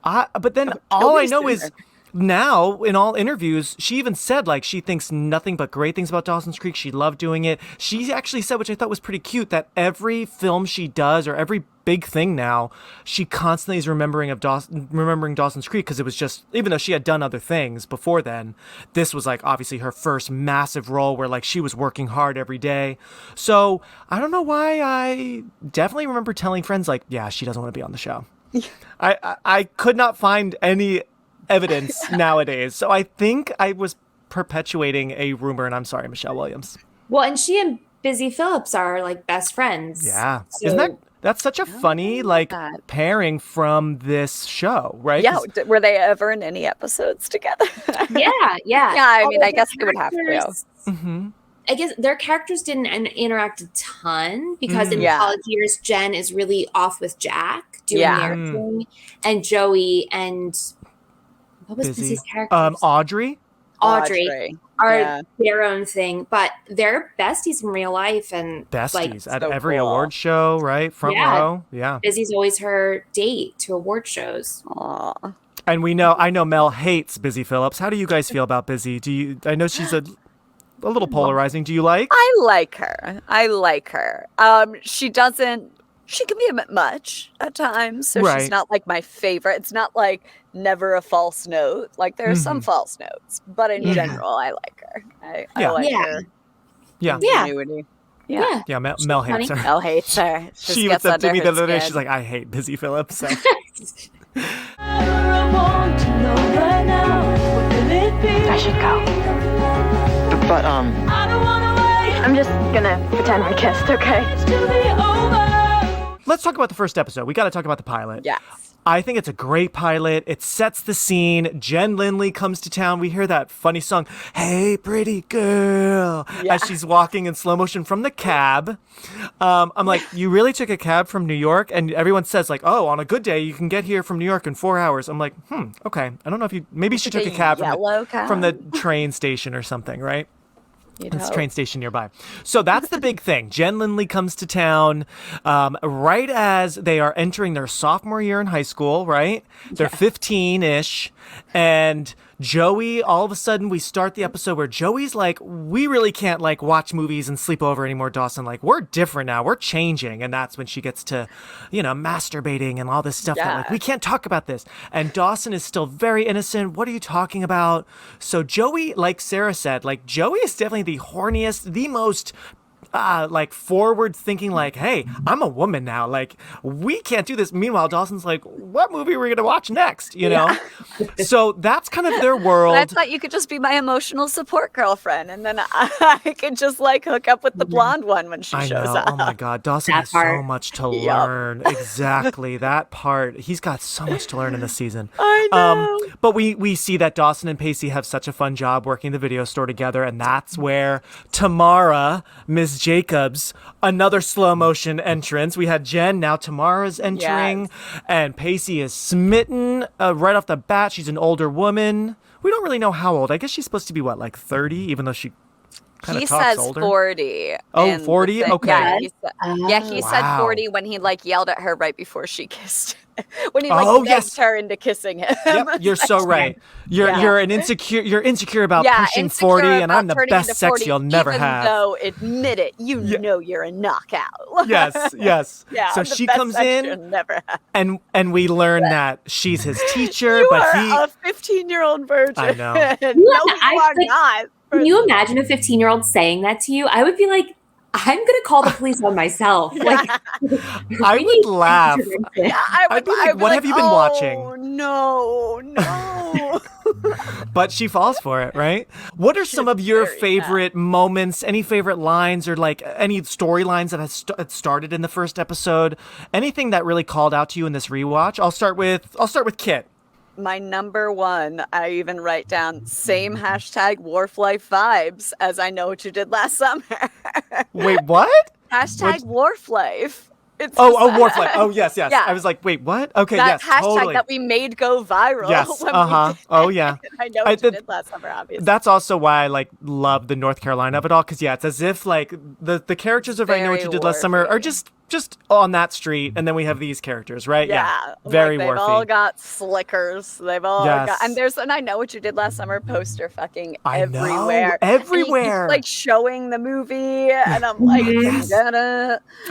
but then all I know is now in all interviews, she even said like she thinks nothing but great things about Dawson's Creek. She loved doing it. She actually said, which I thought was pretty cute, that every film she does or every big thing now, she constantly is remembering Dawson's Creek, because it was just, even though she had done other things before then, this was like obviously her first massive role where like she was working hard every day. So I don't know why, I definitely remember telling friends like, yeah, she doesn't want to be on the show. I could not find any evidence nowadays. So I think I was perpetuating a rumor, and I'm sorry, Michelle Williams. Well, and she and Busy Phillips are like best friends. Yeah. So, that's such a funny like pairing from this show, right? Yeah. Were they ever in any episodes together? Yeah. I mean, I guess they would have to. Mm-hmm. I guess their characters didn't interact a ton, because in college years, Jen is really off with Jack doing their thing, and Joey and what was Busy's character? Audrey are their own thing, but they're besties in real life, and besties at every award show, right? Front row. Yeah. Busy's always her date to award shows. Aww. And I know Mel hates Busy Phillips. How do you guys feel about Busy? I know she's a little polarizing. Do you like? I like her. She can be a bit much at times, so she's not like my favorite. It's not like never a false note. Like there are some false notes, but in general, I like her. I like her. Yeah. Ingenuity. Yeah. Mel hates her. Mel hates her. She was up to me the other day. She's like, I hate Busy Phillips. So. I should go. But, I'm just gonna pretend we kissed, okay? Let's talk about the first episode. We got to talk about the pilot. Yes. I think it's a great pilot. It sets the scene. Jen Lindley comes to town. We hear that funny song, "Hey, pretty girl," as she's walking in slow motion from the cab. I'm like, you really took a cab from New York? And everyone says like, oh, on a good day, you can get here from New York in 4 hours. I'm like, okay. I don't know if maybe she took a cab from the train station or something, right? This train station nearby. So that's the big thing. Jen Lindley comes to town right as they are entering their sophomore year in high school, right? They're 15-ish. And Joey, all of a sudden, we start the episode where Joey's like, we really can't like watch movies and sleep over anymore, Dawson. Like, we're different now. We're changing. And that's when she gets to, masturbating and all this stuff. That, like, we can't talk about this. And Dawson is still very innocent. What are you talking about? So Joey, like Sarah said, like Joey is definitely the horniest, the most like forward thinking, like, hey, I'm a woman now, like we can't do this. Meanwhile, Dawson's like, what movie are we gonna watch next, know? So that's kind of their world. I thought you could just be my emotional support girlfriend, and then I could just like hook up with the blonde one when she shows up. Oh my god, Dawson has so much to learn. Exactly, that part. He's got so much to learn in this season. I know. But we see that Dawson and Pacey have such a fun job working the video store together, and that's where Tamara, Ms. Jacobs, another slow motion entrance. We had Jen, now Tamara's entering, and Pacey is smitten right off the bat. She's an older woman. We don't really know how old. I guess she's supposed to be what, like 30, even though she kind of talks older. He says 40. Oh, 40? Okay. He said 40 when he like yelled at her right before she kissed. When he like begged her into kissing him. Yep, you're so right. You're insecure about pushing 40, and I'm the best sex you'll never have. Even though, admit it, know you're a knockout. Yes. Yeah, so she comes in, and we learn that she's his teacher, you but are a 15-year-old virgin. I know. No, you are not. Can you imagine a 15-year-old saying that to you? I would be like, I'm going to call the police on myself. Like, I would laugh. Yeah, I'd be like, what have you been watching? no. But she falls for it, right? What are some of your favorite moments, any favorite lines or like any storylines that has started in the first episode? Anything that really called out to you in this rewatch? I'll start with Kit. My number one, I even write down same hashtag Wharf Life vibes as I Know What You Did Last Summer. Wait, what? Hashtag Wharf Life. It's Wharf Life. Oh, yes. Yeah. I was like, wait, what? Okay, that yes, hashtag totally. that we made go viral. Yes, oh, yeah. I Know What You Did Last Summer, obviously. That's also why I love the North Carolina of it all, because it's as if the characters of I Know What You Did Last Summer are just on that street, and then we have these characters, right? Yeah. Very they've wharfy. all got slickers. They've all got, and there's an I Know What You Did Last Summer poster fucking everywhere. Everywhere. And showing the movie, and I'm like,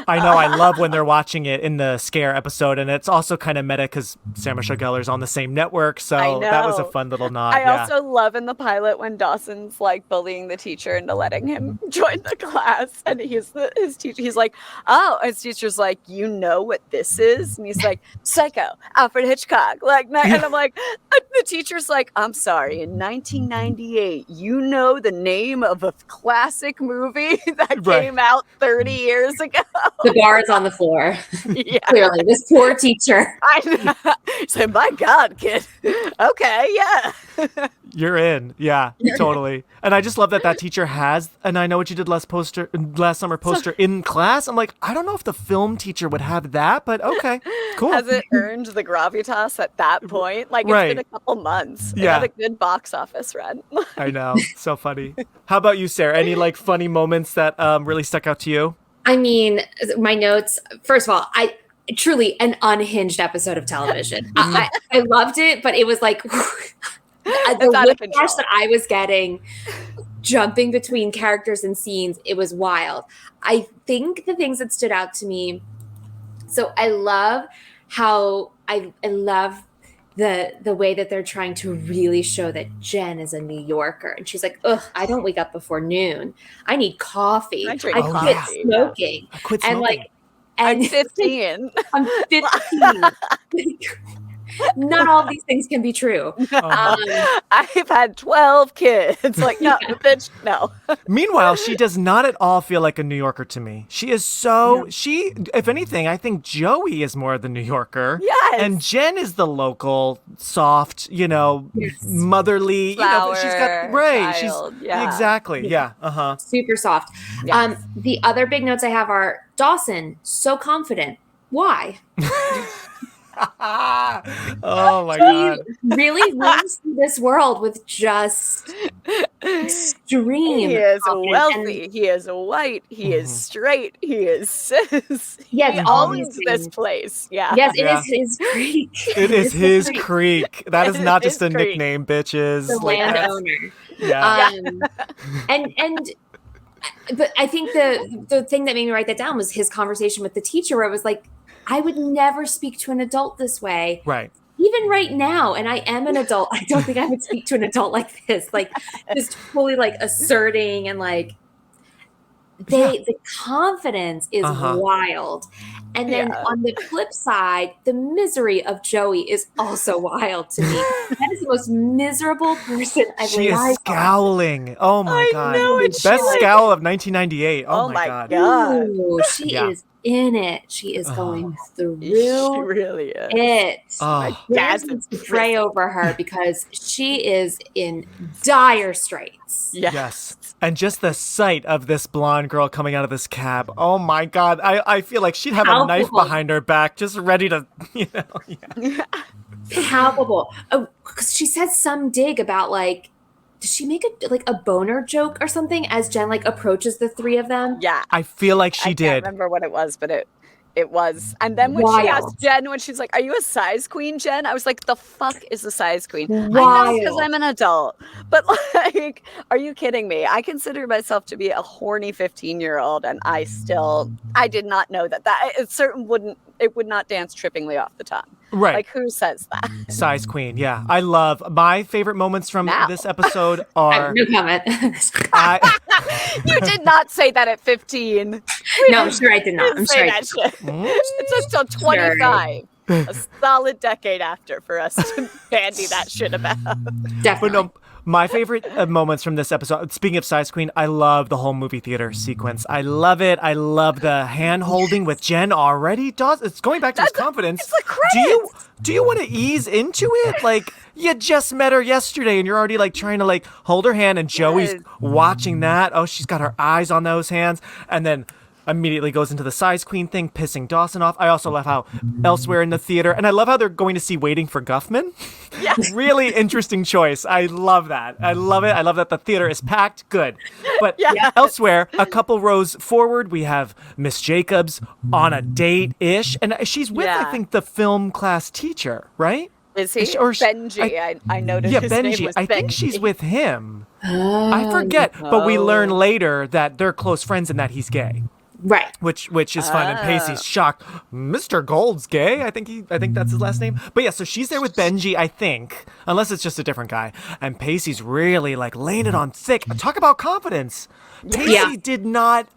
I know. I love when they're watching it in the Scare episode, and it's also kind of meta because Sarah Michelle Gellar's on the same network, so that was a fun little nod. I also love in the pilot when Dawson's bullying the teacher into letting him join the class, and his teacher. He's like, oh, his teacher's like, you know what this is? And he's like, Psycho, Alfred Hitchcock. And I'm like, the teacher's like, I'm sorry, in 1998, you know the name of a classic movie that came out 30 years ago. The bar is on the floor. Yeah. Clearly, this poor teacher. I know. So, my God, kid. Okay, yeah. You're in. Yeah, totally. And I just love that teacher has an I Know What You Did Last Summer poster in class. I'm like, I don't know if the film teacher would have that, but okay, cool. Has it earned the gravitas at that point? It's been a couple months. It had a good box office run. I know. So funny. How about you, Sarah? Any funny moments that really stuck out to you? I mean, my notes, first of all, truly an unhinged episode of television. I loved it, but it was like the whiplash that I was getting, jumping between characters and scenes, it was wild. I think the things that stood out to me, so I love how I love the way that they're trying to really show that Jen is a New Yorker. And she's like, ugh, I don't wake up before noon. I need coffee. I quit smoking. I quit smoking. I'm 15. I'm 15. Not all these things can be true. I've had 12 kids. No, bitch, no. Meanwhile, she does not at all feel like a New Yorker to me. She is if anything, I think Joey is more the New Yorker. Yes. And Jen is the local, soft, motherly, flower, she's got, right. child. She's, exactly. Yeah. Uh-huh. Super soft. Yes. The other big notes I have are Dawson, so confident. Why? Oh my God. Really runs through this world with just extreme. He is wealthy. He is white. He is straight. He is cis. Yes, he owns this place. Yeah. Yes, it is his creek. It is his creek. That is not just a nickname, bitches. The landowner. Yeah. But I think the thing that made me write that down was his conversation with the teacher, where it was like, I would never speak to an adult this way. Right. Even right now, and I am an adult, I don't think I would speak to an adult like this. Just fully asserting and the confidence is wild. And then on the flip side, the misery of Joey is also wild to me. That is the most miserable person I've She is scowling. Oh my God. Best scowl of 1998. Oh my God. Ooh, she is in it. She is going through she really is. it. My dad needs to pray over her because she is in dire straits. Yes. And just the sight of this blonde girl coming out of this cab. Oh my God. I feel like she'd have a knife behind her back, just ready to, Palpable. Oh, because she said some dig about did she make a boner joke or something as Jen approaches the three of them? Yeah. I feel like she did. I can't remember what it was, but it was. And then when she asked Jen, when she's like, are you a size queen, Jen? I was like, the fuck is a size queen? Wild. I know because I'm an adult. But are you kidding me? I consider myself to be a horny 15-year-old, and I did not know that. It would not dance trippingly off the tongue. Right. Who says that? Size queen. Yeah. I love my favorite moments from this episode are. No comment. You did not say that at 15. No, I'm sure I did not. I'm sure that shit. It's until 25. a solid decade after for us to bandy that shit about. Definitely. But no, my favorite moments from this episode, speaking of Size Queen, I love the whole movie theater sequence. I love it. I love the hand holding with Jen already. It's going back to his confidence. It's the credits. Do you want to ease into it? Like, you just met her yesterday and you're already like trying to like hold her hand, and Joey's watching that. Oh, she's got her eyes on those hands. And then immediately goes into the Size Queen thing, pissing Dawson off. I also love how elsewhere in the theater, and I love how they're going to see Waiting for Guffman. Yeah. Really interesting choice. I love that. I love it. I love that the theater is packed. Good. But elsewhere, a couple rows forward, we have Miss Jacobs on a date-ish, and she's with, I think, the film class teacher, right? Is he? Or Benji. I noticed his Benji. name was I think Benji. she's with him. I forget, but we learn later that they're close friends and that he's gay. Right. Which is fun, and Pacey's shocked. Mr. Gold's gay. I think that's his last name. But yeah, so she's there with Benji, I think, unless it's just a different guy. And Pacey's really like laying it on thick. Talk about confidence. Pacey did not.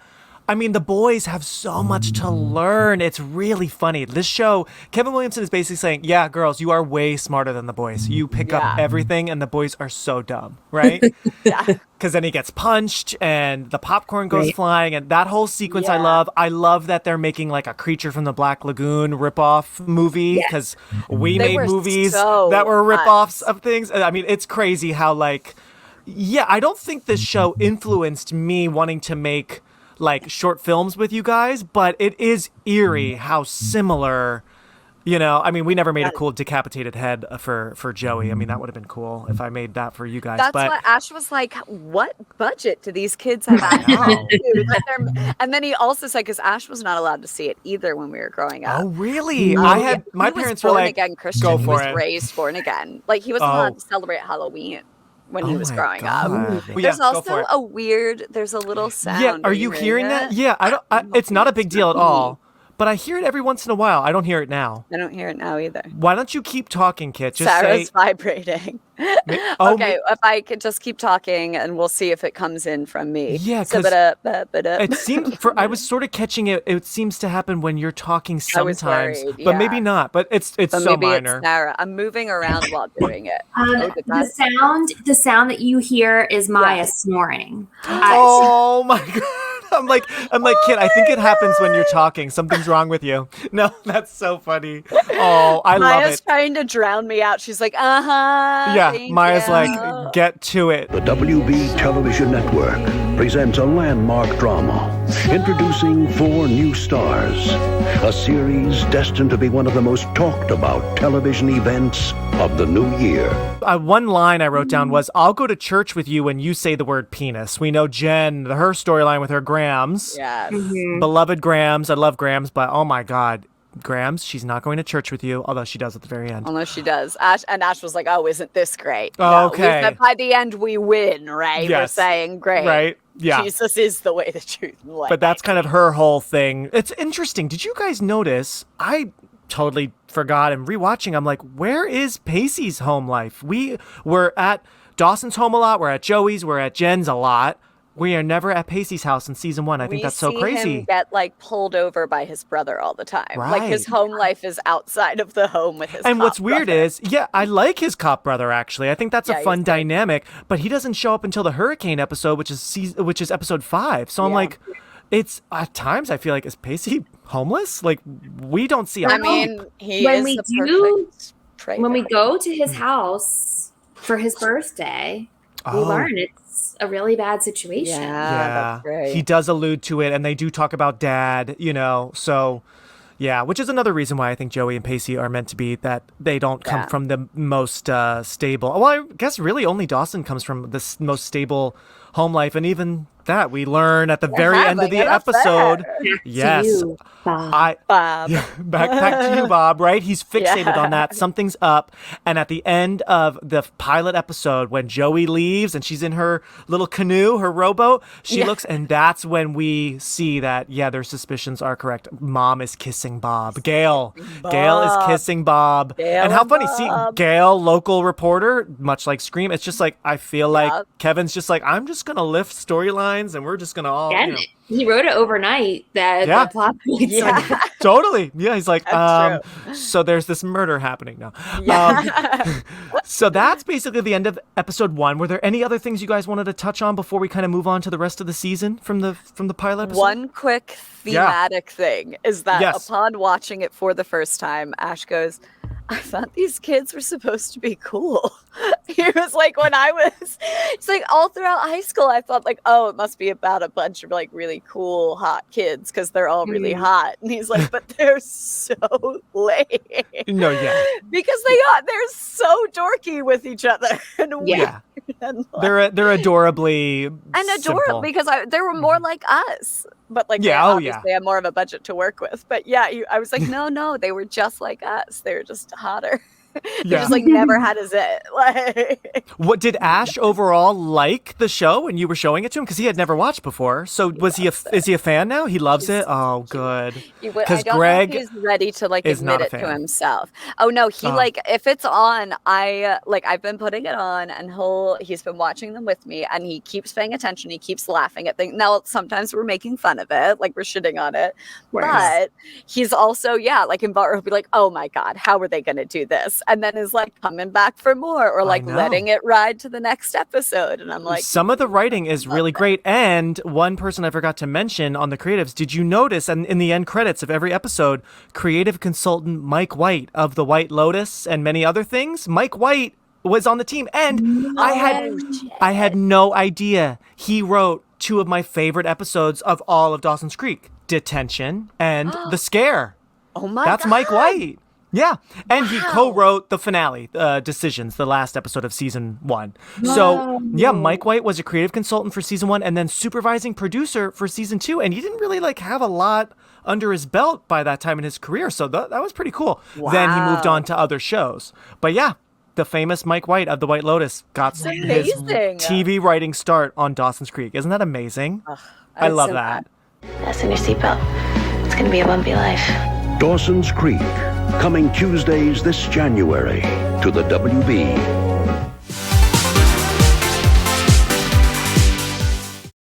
I mean, the boys have so much to learn. It's really funny. This show, Kevin Williamson is basically saying, yeah, girls, you are way smarter than the boys. You pick up everything, and the boys are so dumb, right? Because then he gets punched, and the popcorn goes flying, and that whole sequence I love. I love that they're making like a Creature from the Black Lagoon ripoff movie, because we made movies that were ripoffs of things. I mean, it's crazy how like, I don't think this show influenced me wanting to make like short films with you guys, but it is eerie how similar, I mean, we never made a cool decapitated head for Joey. I mean, that would have been cool if I made that for you guys. That's what Ash was like, what budget do these kids have access to? And then he also said, because Ash was not allowed to see it either when we were growing up. Oh, really? My parents were like, again Christian. Go he for was it. raised born again. Like, he wasn't allowed to celebrate Halloween when he was growing up. Well, there's also there's a little sound. Yeah, are you hearing that? Yeah, it's not a big deal at all. But I hear it every once in a while. I don't hear it now. I don't hear it now either. Why don't you keep talking, Kit? Just Sarah's vibrating. Okay, if I could just keep talking, and we'll see if it comes in from me. Yeah, because it seems I was sort of catching it. It seems to happen when you're talking sometimes, but maybe not. But it's so minor. It's Sarah. I'm moving around while doing it. The sound that you hear is Maya snoring. Oh my god. I'm like, Kit, I think it happens when you're talking. Something's wrong with you. No, that's so funny. Oh, I love it. Maya's trying to drown me out. She's like, yeah, Maya's like, get to it. The WB Television Network presents a landmark drama, introducing 4 new stars, a series destined to be one of the most talked about television events of the new year. One line I wrote down was, I'll go to church with you when you say the word penis. We know Jen, her storyline with her Grams. Yes. Beloved Grams. I love Grams, but oh my God. Grams, she's not going to church with you, although she does at the very end. Although she does. Ash was like, oh, isn't this great? Oh, okay. By the end, we win, right? Yes. We're saying, great. Right, yeah. Jesus is the way, the truth, and the life. But that's kind of her whole thing. It's interesting. Did you guys notice? I totally forgot, and rewatching, I'm like, where is Pacey's home life? We were at Dawson's home a lot. We're at Joey's. We're at Jen's a lot. We are never at Pacey's house in season 1. I think that's so crazy. We see him get like pulled over by his brother all the time. Right. Like, his home life is outside of the home with his And cop what's weird brother. is, I like his cop brother actually. I think that's a fun dynamic. But he doesn't show up until the hurricane episode, which is episode 5. So I'm like, it's at times I feel like, is Pacey homeless? Like, we don't see him. I mean, when we go to his house for his birthday, we learn it's a really bad situation. Yeah, that's right. He does allude to it, and they do talk about dad, so which is another reason why I think Joey and Pacey are meant to be, that they don't come from the most stable. Well, I guess really only Dawson comes from the most stable home life, and even that we learn at the very end of the episode. Yes. Bob. Back to you, Bob, right? He's fixated on that. Something's up. And at the end of the pilot episode, when Joey leaves and she's in her little canoe, her rowboat, she looks, and that's when we see that, their suspicions are correct. Mom is kissing Bob. Gail is kissing Bob. Gail and how funny. Bob. See, Gail, local reporter, much like Scream, it's just like, I feel like Kevin's just like, I'm just just going to lift storylines and we're just going to all, He wrote it overnight that the plot points. Yeah. Totally. Yeah, he's like, That's so there's this murder happening now. Yeah. So that's basically the end of episode 1. Were there any other things you guys wanted to touch on before we kind of move on to the rest of the season from the pilot episode? One quick thematic thing is that upon watching it for the first time, Ash goes, I thought these kids were supposed to be cool. He was like, it's like all throughout high school, I thought like, oh, it must be about a bunch of like really cool, hot kids because they're all really hot. And he's like, but they're so lame. No, yeah. Because they're so dorky with each other. And weird. And like, they're adorably adorable because they were more like us. But like, obviously have more of a budget to work with. But I was like, no, they were just like us. They were just hotter. They just like never had a zit. Like, what did Ash overall like the show when you were showing it to him? Because he had never watched before. So is he a fan now? He loves it. Oh, good. Because Greg know if he's ready to like admit it to himself. Oh no, he like if it's on, I've been putting it on, and he's been watching them with me, and he keeps paying attention. He keeps laughing at things. Now sometimes we're making fun of it, like we're shitting on it, but he's also like in bar, he'll be like, oh my god, how are they going to do this? And then is like coming back for more or like letting it ride to the next episode. And I'm like, some of the writing is really great. And one person I forgot to mention on the creatives, did you notice, and in the end credits of every episode, creative consultant Mike White of The White Lotus and many other things, Mike White was on the team. And I had no idea he wrote 2 of my favorite episodes of all of Dawson's Creek, Detention and The Scare. Oh my That's God. Mike White. Yeah. And he co-wrote the finale, Decisions, the last episode of season 1. Wow. So, yeah, Mike White was a creative consultant for season 1 and then supervising producer for season 2. And he didn't really have a lot under his belt by that time in his career. So that was pretty cool. Wow. Then he moved on to other shows. But yeah, the famous Mike White of The White Lotus got his TV writing start on Dawson's Creek. Isn't that amazing? I love that. Fasten your seatbelt. It's going to be a bumpy life. Dawson's Creek, coming Tuesdays this January to the WB.